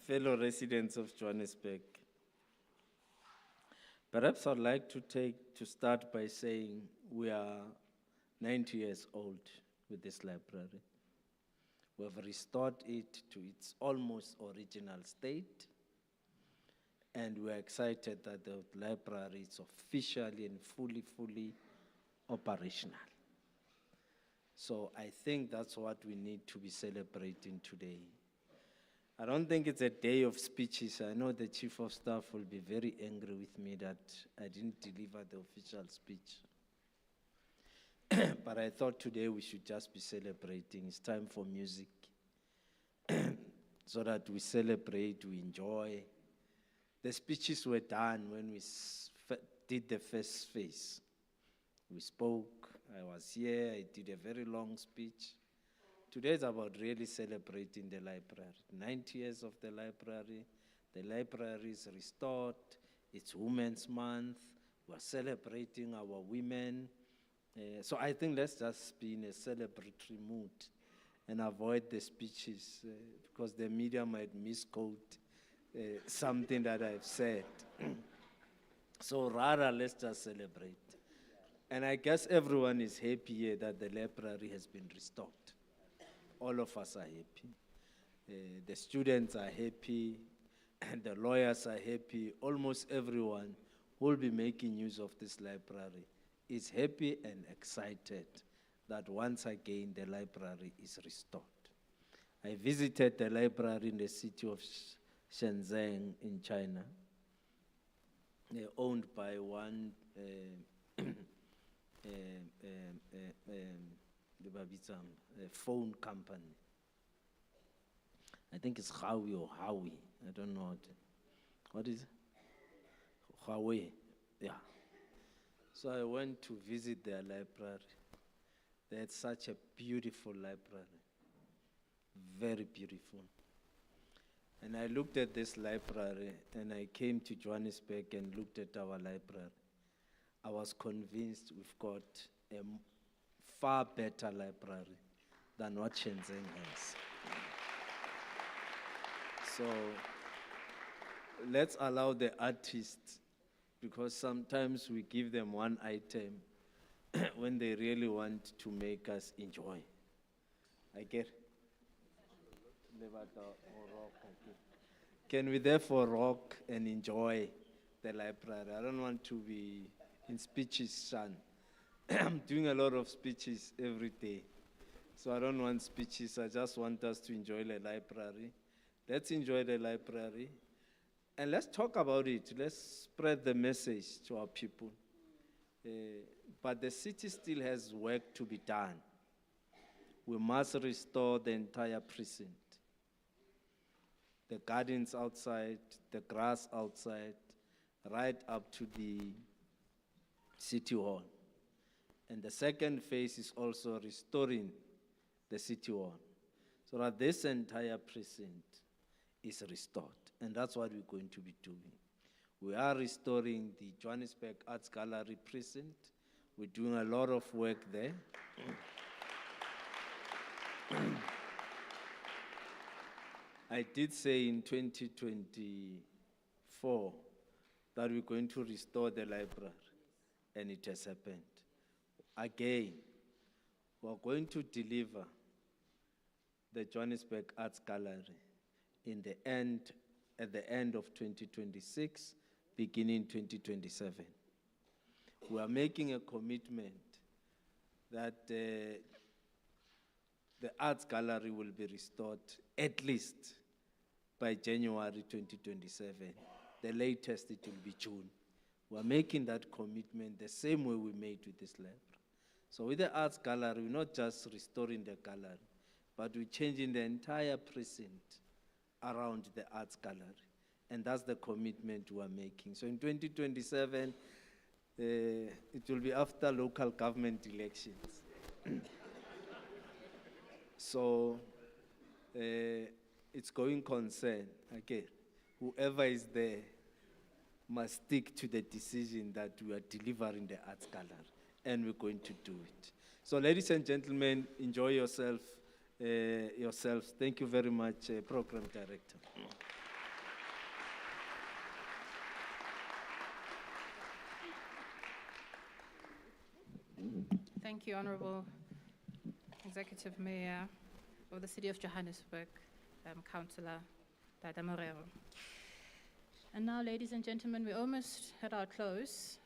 Fellow residents of Johannesburg, perhaps I'd like to start by saying we are 90 years old with this library. We have restored it to its almost original state, and we're excited that the library is officially and fully operational. So I think that's what we need to be celebrating today. I don't think it's a day of speeches. I know the Chief of Staff will be very angry with me that I didn't deliver the official speech. But I thought today we should just be celebrating. It's time for music so that we celebrate, we enjoy. The speeches were done when we did the first phase. We spoke, I was here, I did a very long speech. Today is about really celebrating the library. 90 years of the library is restored, it's Women's Month, we're celebrating our women. So I think let's just be in a celebratory mood and avoid the speeches because the media might misquote something that I've said. So rather, let's just celebrate. And I guess everyone is happy here that the library has been restored. All of us are happy. The students are happy, and the lawyers are happy. Almost everyone who will be making use of this library is happy and excited that once again the library is restored. I visited the library in the city of Shenzhen in China, owned by one phone company. I think it's Huawei or Huawei. I don't know what is it? Huawei, yeah. So I went to visit their library. They had such a beautiful library, very beautiful. And I looked at this library, and I came to Johannesburg and looked at our library. I was convinced we've got a far better library than what Shenzhen has. So let's allow the artists, because sometimes we give them one item when they really want to make us enjoy. I get it. Can we therefore rock and enjoy the library? I don't want to be in speeches, Shan. I'm doing a lot of speeches every day. So I don't want speeches, I just want us to enjoy the library. Let's enjoy the library. And let's talk about it. Let's spread the message to our people. But the city still has work to be done. We must restore the entire precinct. The gardens outside, the grass outside, right up to the city hall. And the second phase is also restoring the city hall, so that this entire precinct is restored. And that's what we're going to be doing. We are restoring the Johannesburg Arts Gallery precinct. We're doing a lot of work there. I did say in 2024 that we're going to restore the library, and it has happened. Again, we're going to deliver the Johannesburg Arts Gallery at the end of 2026, beginning 2027. We are making a commitment that the Arts Gallery will be restored at least by January 2027. The latest, it will be June. We're making that commitment the same way we made with this library. So with the Arts Gallery, we're not just restoring the gallery, but we're changing the entire precinct around the Arts Gallery. And that's the commitment we're making. So in 2027, it will be after local government elections. So it's going concern, again, whoever is there must stick to the decision that we are delivering the Arts Gallery, and we're going to do it. So ladies and gentlemen, enjoy yourselves. Thank you very much, Program Director. Thank you, Honorable Executive Mayor of the City of Johannesburg, Councillor Dada Morero. And now, ladies and gentlemen, we're almost at our close.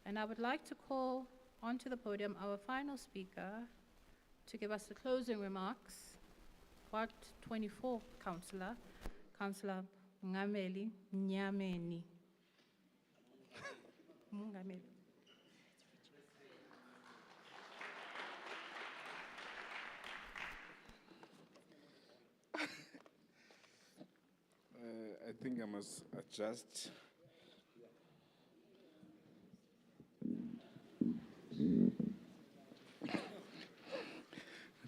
And I would like to call onto the podium our final speaker to give us the closing remarks. Ward 24 Councillor, Councillor Ngameli Nyameni. Mungameli. I think I must adjust.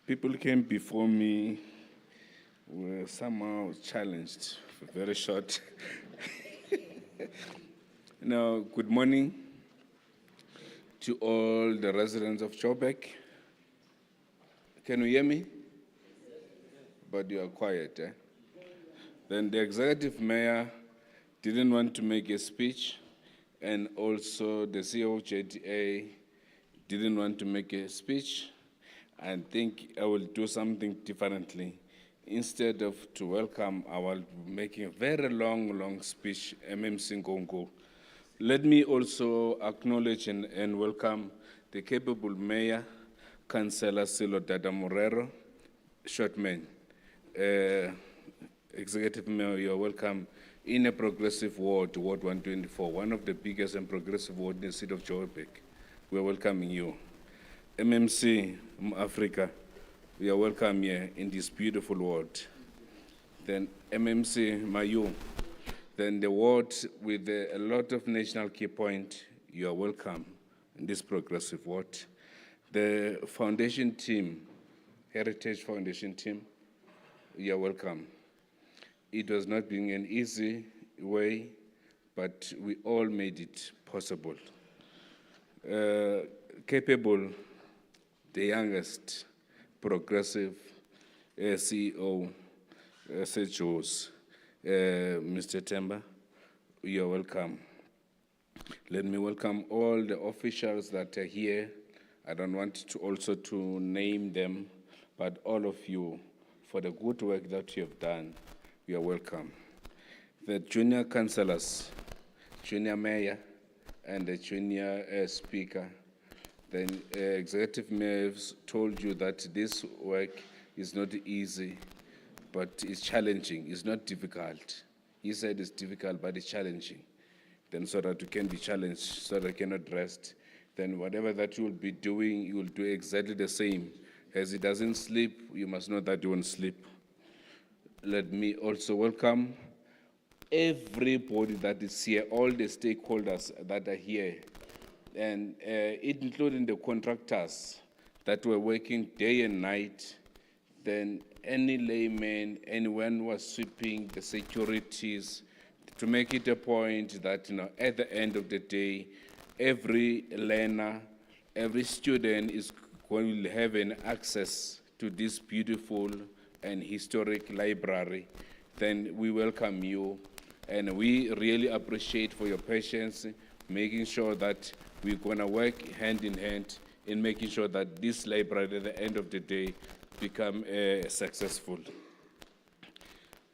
People came before me were somehow challenged for very short. Now, good morning to all the residents of Joburg. Can you hear me? But you are quiet, eh? Then the executive mayor didn't want to make a speech, and also the CEO of JTA didn't want to make a speech. I think I will do something differently. Instead of to welcome, I will be making a very long speech, MMC Ngongo. Let me also acknowledge and welcome the capable mayor, Councillor Dada Morero, Shortman. Executive Mayor, you're welcome in a progressive ward, Ward 124, one of the biggest and progressive wards in the city of Joburg. We're welcoming you. MMC Africa, we are welcome here in this beautiful ward. Then MMC Mayu, then the ward with a lot of national key point, you are welcome in this progressive ward. The foundation team, Heritage Foundation team, you are welcome. It was not being an easy way, but we all made it possible. Capable, the youngest progressive CEO, SHOs, Mr. Temba, you're welcome. Let me welcome all the officials that are here. I don't want to also to name them, but all of you, for the good work that you have done, you are welcome. The junior councillors, junior mayor, and the junior speaker, the executive mayor has told you that this work is not easy, but it's challenging, it's not difficult. He said it's difficult, but it's challenging. then so that you can be challenged, so that you cannot rest. Then whatever that you will be doing, you will do exactly the same. As it doesn't sleep, you must know that you won't sleep. Let me also welcome everybody that is here, all the stakeholders that are here, and including the contractors that were working day and night, then any layman, anyone who was sweeping, the securities, to make it a point that, at the end of the day, every learner, every student is going to have an access to this beautiful and historic library. Then we welcome you, and we really appreciate for your patience, making sure that we're gonna work hand in hand in making sure that this library at the end of the day become successful.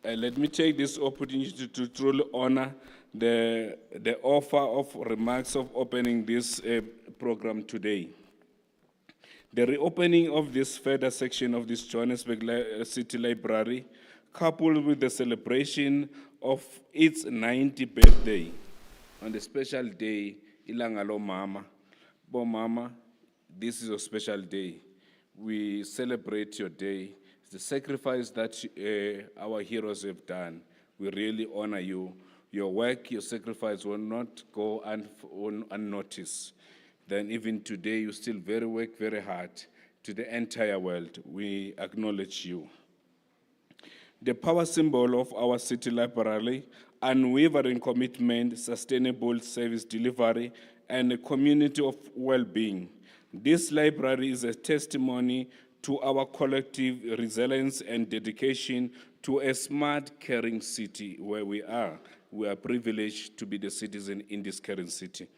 Let me take this opportunity to truly honor the offer of remarks of opening this program today. The reopening of this further section of this Johannesburg City Library, coupled with the celebration of its 90th birthday, on the special day, Ilangalo Mama, Bo Mama, this is a special day. We celebrate your day. The sacrifice that our heroes have done, we really honor you. Your work, your sacrifice will not go unnoticed. Then even today, you still work very hard to the entire world. We acknowledge you. The power symbol of our city library, unwavering commitment, sustainable service delivery, and a community of well-being. This library is a testimony to our collective resilience and dedication to a smart, caring city where we are. We are privileged to be the citizen in this caring city.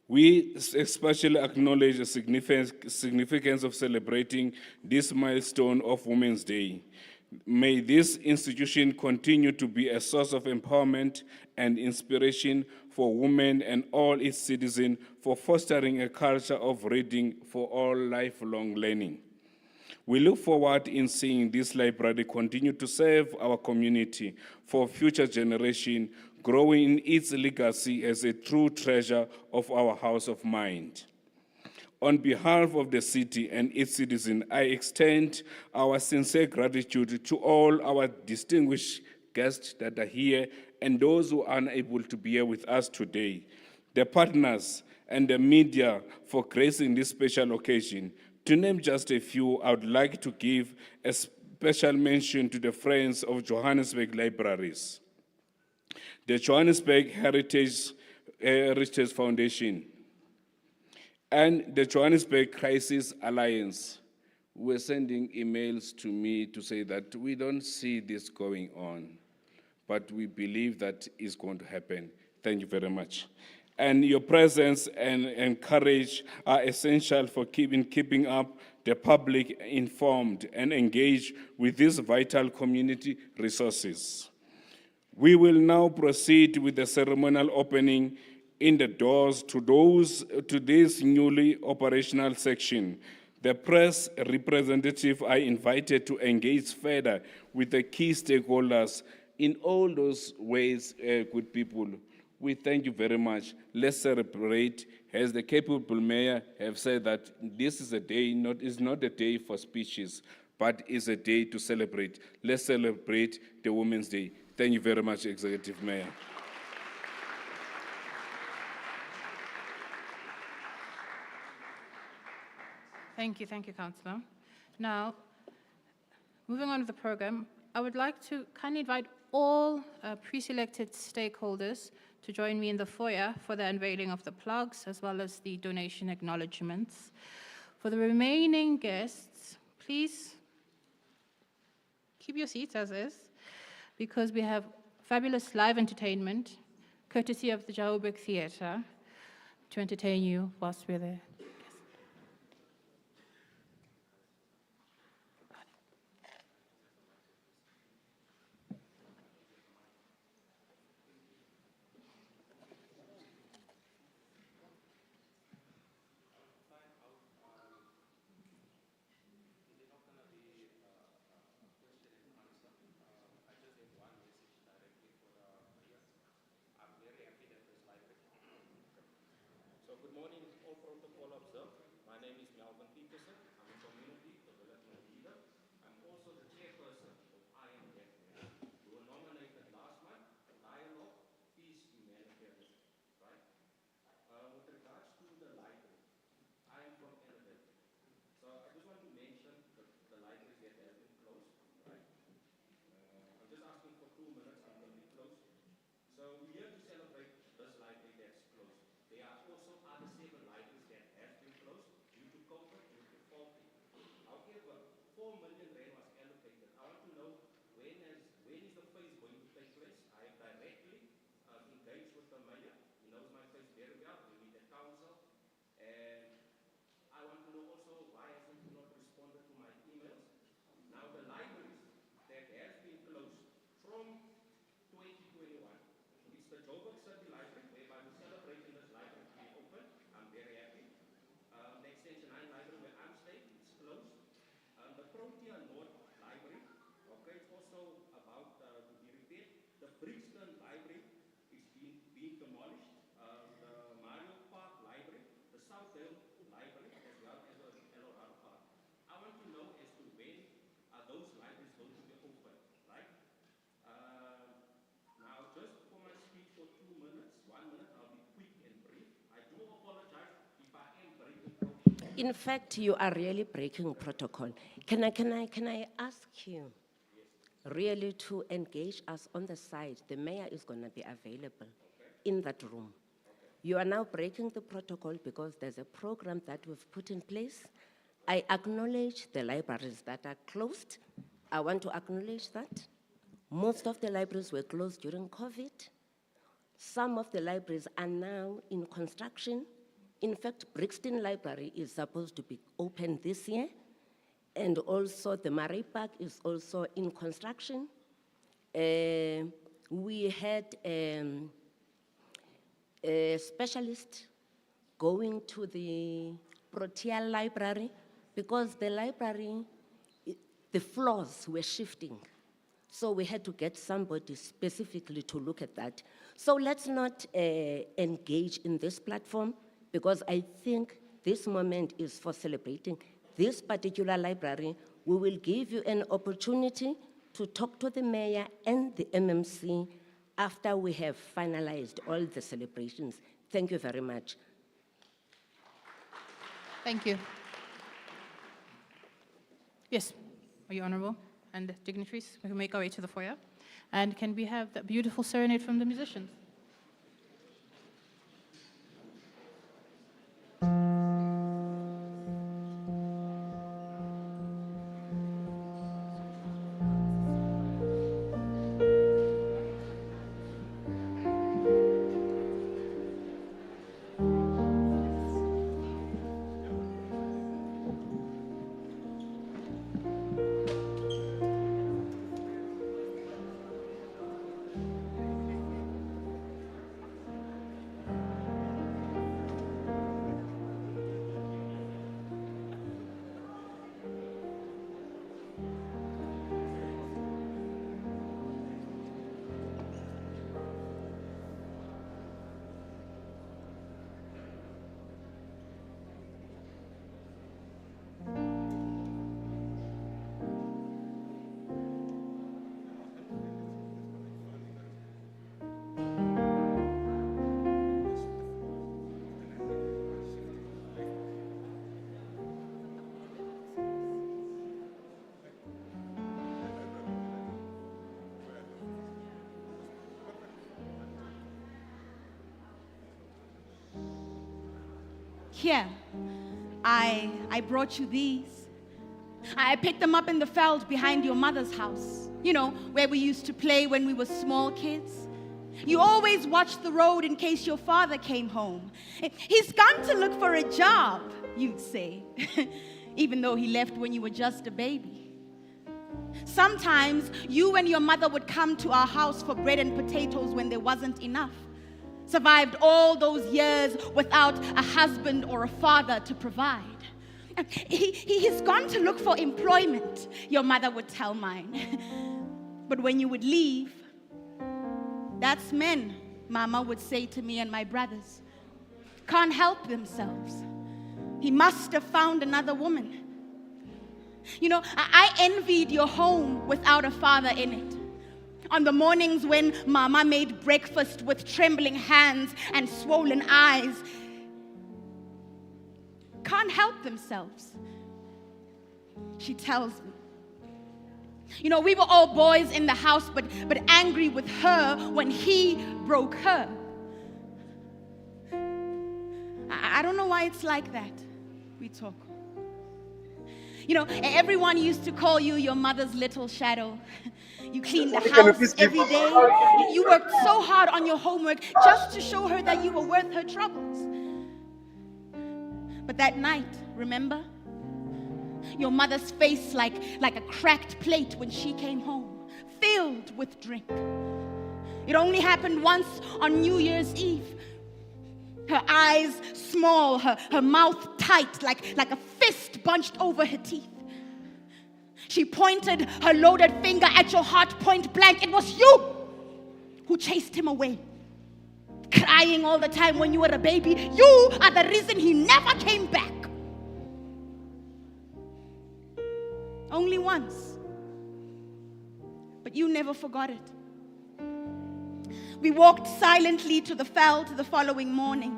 We especially acknowledge the significance of celebrating this milestone of Women's Day. May this institution continue to be a source of empowerment and inspiration for women and all its citizens, for fostering a culture of reading for all lifelong learning. We look forward in seeing this library continue to serve our community for future generations, growing in its legacy as a true treasure of our house of mind. On behalf of the city and its citizens, I extend our sincere gratitude to all our distinguished guests that are here and those who are unable to be here with us today, the partners and the media for gracing this special occasion. To name just a few, I would like to give a special mention to the Friends of Johannesburg Libraries, the Johannesburg Heritage Foundation, and the Johannesburg Crisis Alliance. Were sending emails to me to say that we don't see this going on, but we believe that is going to happen. Thank you very much. And your presence and courage are essential for keeping up the public informed and engaged with these vital community resources. We will now proceed with the ceremonial opening in the doors to this newly operational section. The press representatives are invited to engage further with the key stakeholders in all those ways, good people. We thank you very much. Let's celebrate. As the capable mayor have said that this is a day, is not a day for speeches, but is a day to celebrate. Let's celebrate the Women's Day. Thank you very much, Executive Mayor. Thank you, Councillor. Now, moving on with the program, I would like to kindly invite all pre-selected stakeholders to join me in the foyer for the unveiling of the plugs as well as the donation acknowledgements. For the remaining guests, please keep your seats as is, because we have fabulous live entertainment, courtesy of the Joburg Theatre, to entertain you whilst we're there. morning, all protocol observed. My name is Melvin Peterson. I'm a community development leader. I'm also the chairperson of I Am Deaf. We were nominated last month for Dialogue, Peace, Humanitarianism, right? With regards to the library, I am from Elevate. So I just want to mention the libraries that have been closed, right? I'm just asking for 2 minutes until we close. So we're here to celebrate this library that's closed. There are also other 7 libraries that have been closed due to COVID, due to faulting. However, 4 million rand was allocated. I want to know when is the phase going to take place? I have directly engaged with the mayor. He knows my face very well. We meet at council. And I want to know also why hasn't he not responded to my emails? Now the libraries that has been closed from 2021. It's the Joburg City Library, whereby we're celebrating this library to be open. I'm very happy. The Extension 9 Library, where I'm staying, it's closed. The Protea North Library, okay, it's also about to be repaired. The Brixton Library is being demolished. The Mario Park Library, the Southdale Library, as well as the Cllr Park. I want to know as to when are those libraries going to be open, right? Now, just for my speech for 2 minutes, 1 minute, I'll be quick and brief. I do apologize if I am breaking protocol. In fact, you are really breaking protocol. Can I ask you really to engage us on the side? The mayor is going to be available in that room. You are now breaking the protocol because there's a program that we've put in place. I acknowledge the libraries that are closed. I want to acknowledge that. Most of the libraries were closed during COVID. Some of the libraries are now in construction. In fact, Brixton Library is supposed to be open this year. And also the Marie Park is also in construction. We had a specialist going to the Protea Library because the library, the floors were shifting. So we had to get somebody specifically to look at that. So let's not engage in this platform because I think this moment is for celebrating this particular library. We will give you an opportunity to talk to the mayor and the MMC after we have finalized all the celebrations. Thank you very much. Thank you. Yes, are you honorable? And dignitaries, we can make our way to the foyer. And can we have that beautiful serenade from the musicians? Here, I brought you these. I picked them up in the veld behind your mother's house. You know, where we used to play when we were small kids. You always watched the road in case your father came home. He's gone to look for a job, you'd say, even though he left when you were just a baby. Sometimes you and your mother would come to our house for bread and potatoes when there wasn't enough. Survived all those years without a husband or a father to provide. He's gone to look for employment, your mother would tell mine. But when you would leave, that's men, Mama would say to me and my brothers. can't help themselves. He must have found another woman. You know, I envied your home without a father in it. On the mornings when Mama made breakfast with trembling hands and swollen eyes, can't help themselves, she tells me. You know, we were all boys in the house, but angry with her when he broke her. I don't know why it's like that. We talk. You know, everyone used to call you your mother's little shadow. You cleaned the house every day. You worked so hard on your homework just to show her that you were worth her troubles. But that night, remember? Your mother's face like a cracked plate when she came home, filled with drink. It only happened once on New Year's Eve. Her eyes small, her mouth tight, like a fist bunched over her teeth. She pointed her loaded finger at your heart point blank. It was you who chased him away. Crying all the time when you were a baby. You are the reason he never came back. Only once. But you never forgot it. We walked silently to the veld the following morning.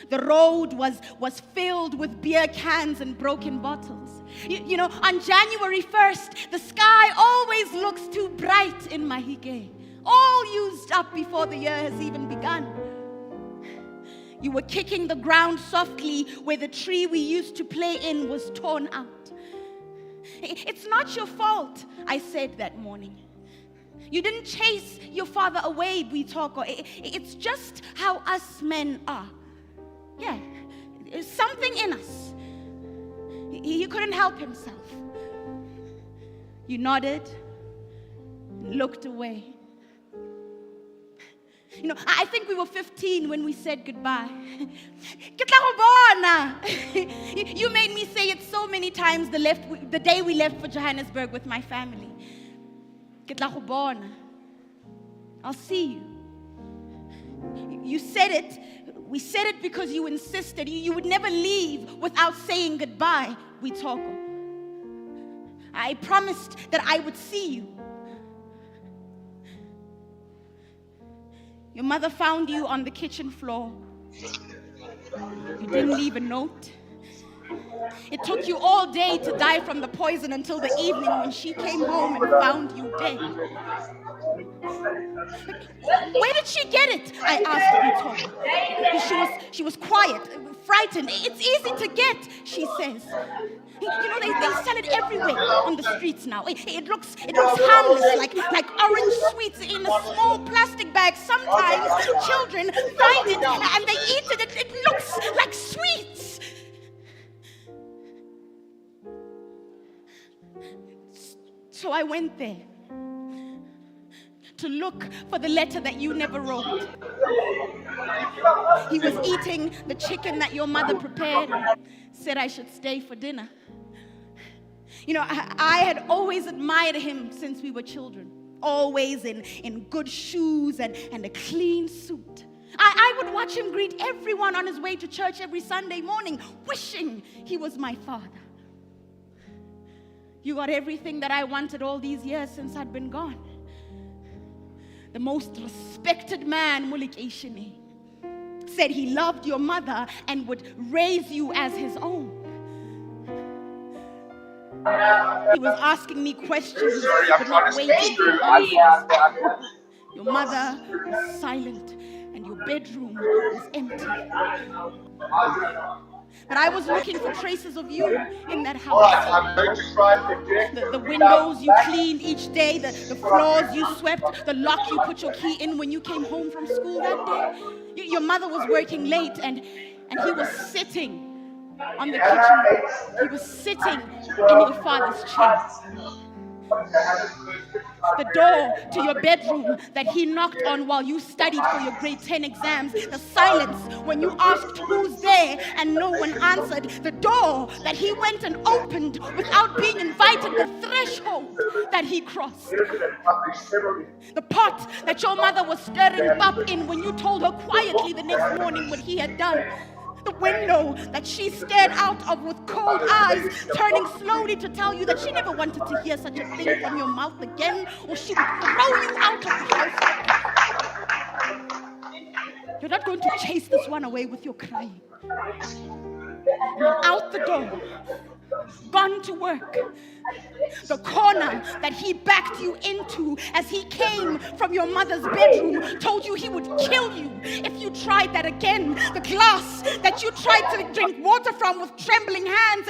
The road was filled with beer cans and broken bottles. You know, on January 1st, the sky always looks too bright in Mahike. All used up before the year has even begun. You were kicking the ground softly where the tree we used to play in was torn out. It's not your fault, I said that morning. You didn't chase your father away, we talk. It's just how us men are. Yeah, there's something in us. He couldn't help himself. You nodded, looked away. You know, I think we were 15 when we said goodbye. You made me say it so many times the day we left for Johannesburg with my family. I'll see you. You said it. We said it because you insisted. You would never leave without saying goodbye, we talk. I promised that I would see you. Your mother found you on the kitchen floor. You didn't leave a note. It took you all day to die from the poison until the evening when she came home and found you dead. Where did she get it? I asked Vito. She was quiet, frightened. It's easy to get, she says. You know, they sell it everywhere on the streets now. It looks harmless, like orange sweets in a small plastic bag. Sometimes children find it and they eat it. It looks like sweets. So I went there to look for the letter that you never wrote. He was eating the chicken that your mother prepared and said I should stay for dinner. You know, I had always admired him since we were children, always in good shoes and a clean suit. I would watch him greet everyone on his way to church every Sunday morning, wishing he was my father. You got everything that I wanted all these years since I'd been gone. The most respected man, Mulikeshini, said he loved your mother and would raise you as his own. He was asking me questions, but not waiting for answers. Your mother was silent and your bedroom was empty. But I was looking for traces of you in that house. The windows you cleaned each day, the floors you swept, the lock you put your key in when you came home from school that day. Your mother was working late and he was sitting on the kitchen. He was sitting in your father's chair. The door to your bedroom that he knocked on while you studied for your grade 10 exams. The silence when you asked who's there and no one answered. The door that he went and opened without being invited. The threshold that he crossed. The pot that your mother was stirring up in when you told her quietly the next morning what he had done. The window that she stared out of with cold eyes, turning slowly to tell you that she never wanted to hear such a thing from your mouth again, or she would throw you out of the house. You're not going to chase this one away with your crying. Out the door, gone to work. The corner that he backed you into as he came from your mother's bedroom, told you he would kill you if you tried that again. The glass that you tried to drink water from with trembling hands,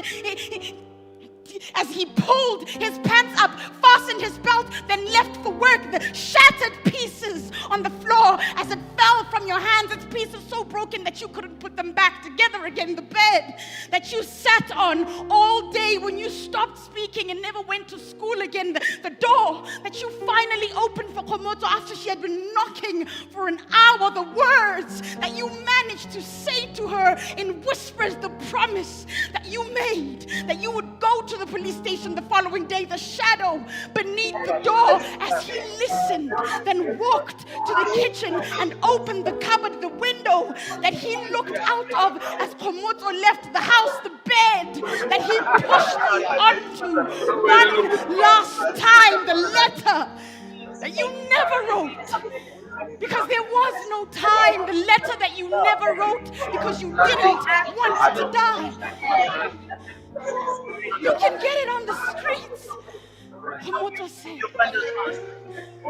as he pulled his pants up, fastened his belt, then left for work. The shattered pieces on the floor as it fell from your hands, its pieces so broken that you couldn't put them back together again. The bed that you sat on all day when you stopped speaking and never went to school again. The door that you finally opened for Komoto after she had been knocking for an hour. The words that you managed to say to her in whispers. The promise that you made that you would go to the police station the following day. The shadow beneath the door as he listened, then walked to the kitchen and opened the cupboard. The window that he looked out of as Komoto left the house. The bed that he pushed you onto one last time. The letter that you never wrote because there was no time. The letter that you never wrote because you didn't want to die. You can get it on the streets. Komoto said.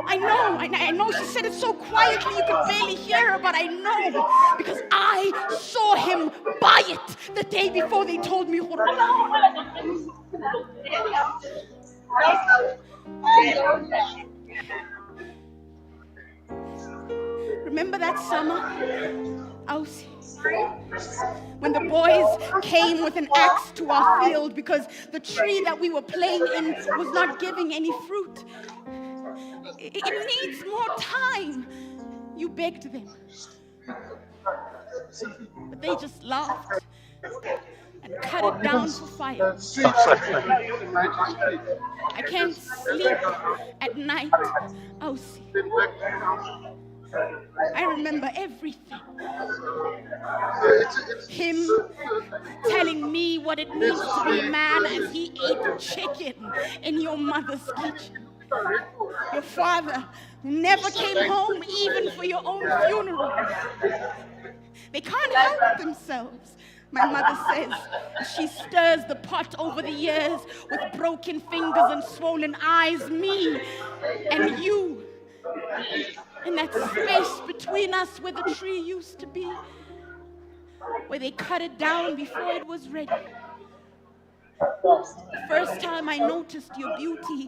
I know she said it so quietly you could barely hear her, but I know because I saw him buy it the day before they told me. Remember that summer, Ausi, when the boys came with an axe to our field because the tree that we were playing in was not giving any fruit. It needs more time. You begged them. But they just laughed and cut it down for fire. I can't sleep at night, Ausi. I remember everything. Him telling me what it means to be a man as he ate chicken in your mother's kitchen. Your father never came home even for your own funeral. They can't help themselves. My mother says she stirs the pot over the years with broken fingers and swollen eyes. Me and you, in that space between us where the tree used to be, where they cut it down before it was ready. The first time I noticed your beauty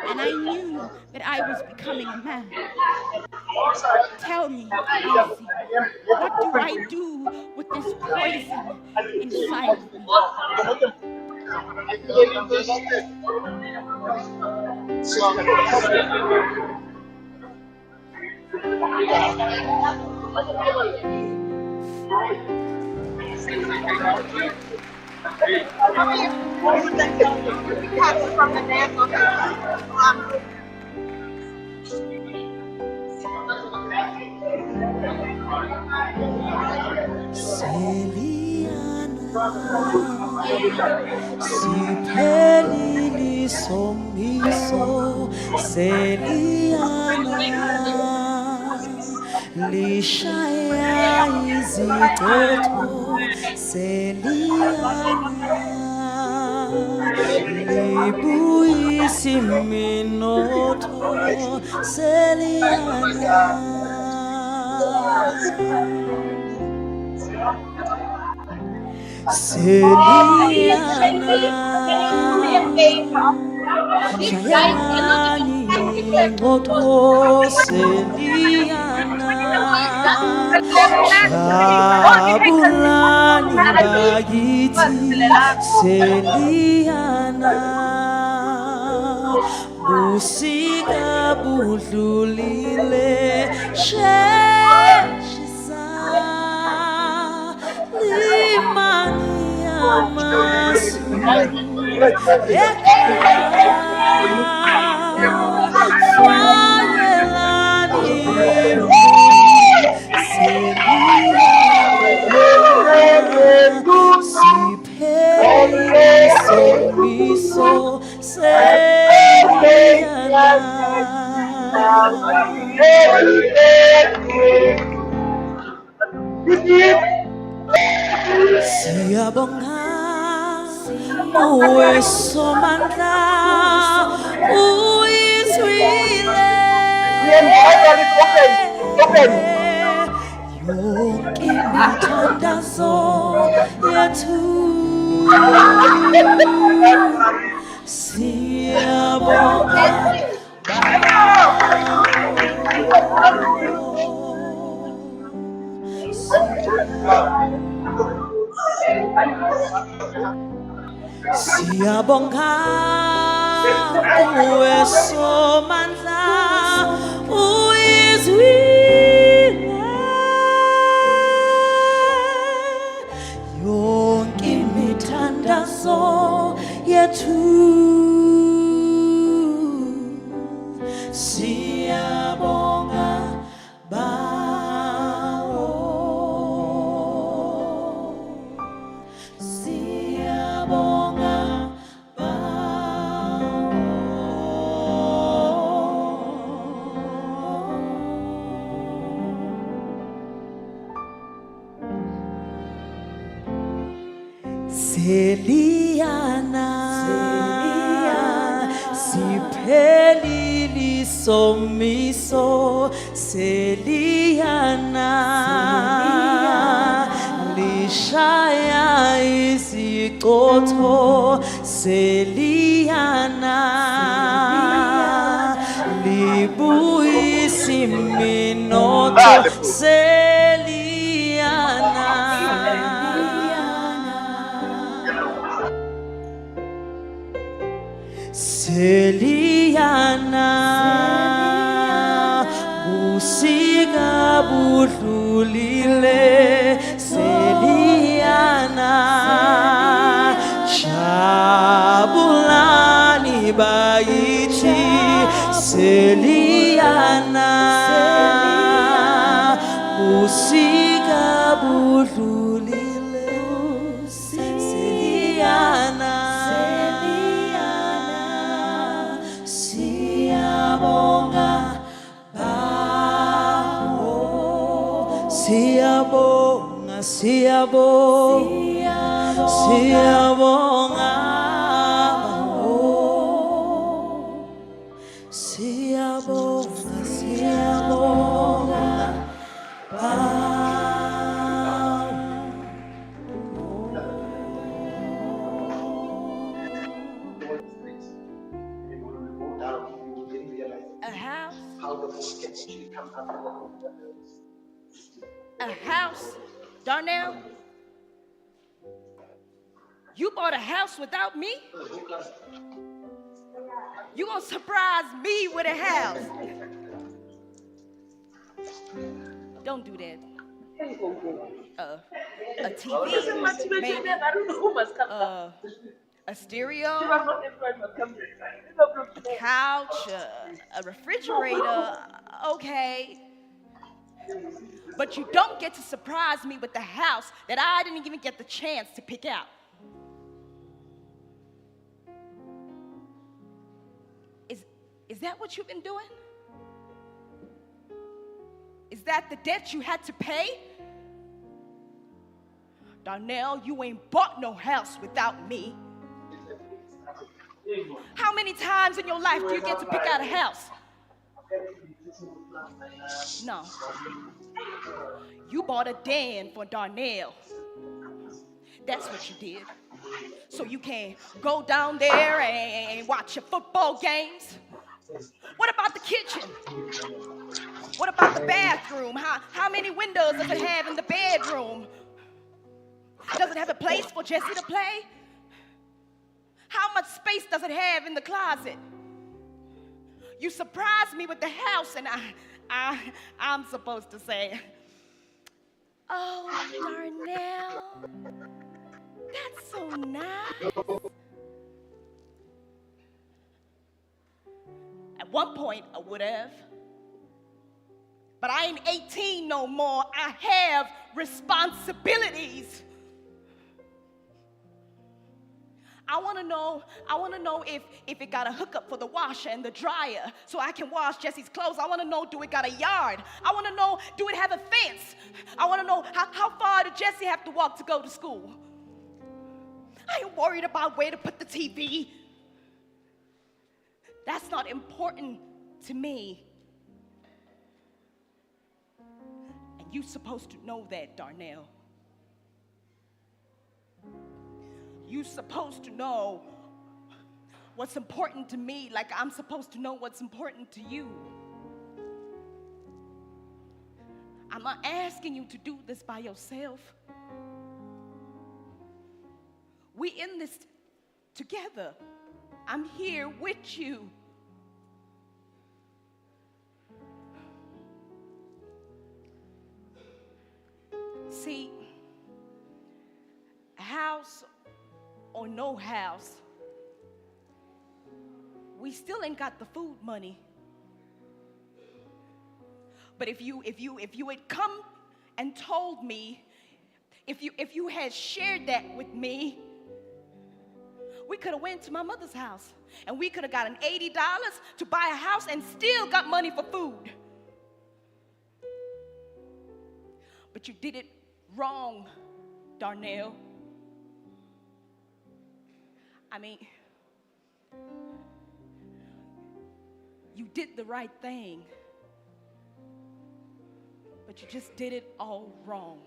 and I knew that I was becoming a man. Tell me, Ausi, what do I do with this poison inside of me? Siphelile somiso Seliana lishaya izicotho Seliana libuyisa iminotho Seliana Seliana Shayani ngoto Seliana Shabulani bagiti Seliana busika budlulile sheshisa limani yamasu ekhaya fayelani seliyana siphelile somiso siyabonga uwe somandla uyizwile yonke imithandazo yethu siyabonga siyabonga kuwe somandla uyizwile yonke imithandazo yethu siyabonga bawo siyabonga Seliyana, siphelile somiso Seliyana, lishaya izicotho Seliyana, libuyisa iminotho Seliyana. Seliyana, busika budlulile Seliyana, jabulani bayithi Seliyana, busika budlulile Seliyana. Siyabonga, siyabonga, siyabonga, siyabonga, siyabonga, A house? How the boat can actually come up. A house? Darnell? You bought a house without me? You gonna surprise me with a house? Don't do that. A TV, maybe. A stereo, a couch, a refrigerator, okay. But you don't get to surprise me with the house that I didn't even get the chance to pick out. Is that what you've been doing? Is that the debt you had to pay? Darnell, you ain't bought no house without me. How many times in your life do you get to pick out a house? No. You bought a den for Darnell. That's what you did. So you can go down there and watch your football games. What about the kitchen? What about the bathroom? How many windows does it have in the bedroom? Does it have a place for Jesse to play? How much space does it have in the closet? You surprise me with the house, and I'm supposed to say, "Oh, Darnell, that's so nice." At one point, I would have. But I ain't 18 no more. I have responsibilities. I want to know if it got a hookup for the washer and the dryer so I can wash Jesse's clothes. I want to know, do it got a yard? I want to know, do it have a fence? I want to know, how far did Jesse have to walk to go to school? I ain't worried about where to put the TV. That's not important to me. And you're supposed to know that, Darnell. You're supposed to know what's important to me, like I'm supposed to know what's important to you. I'm not asking you to do this by yourself. We in this together. I'm here with you. See, house or no house, we still ain't got the food money. But if you had come and told me, if you had shared that with me, we could have went to my mother's house and we could have gotten $80 to buy a house and still got money for food. But you did it wrong, Darnell. I mean, you did the right thing, but you just did it all wrong.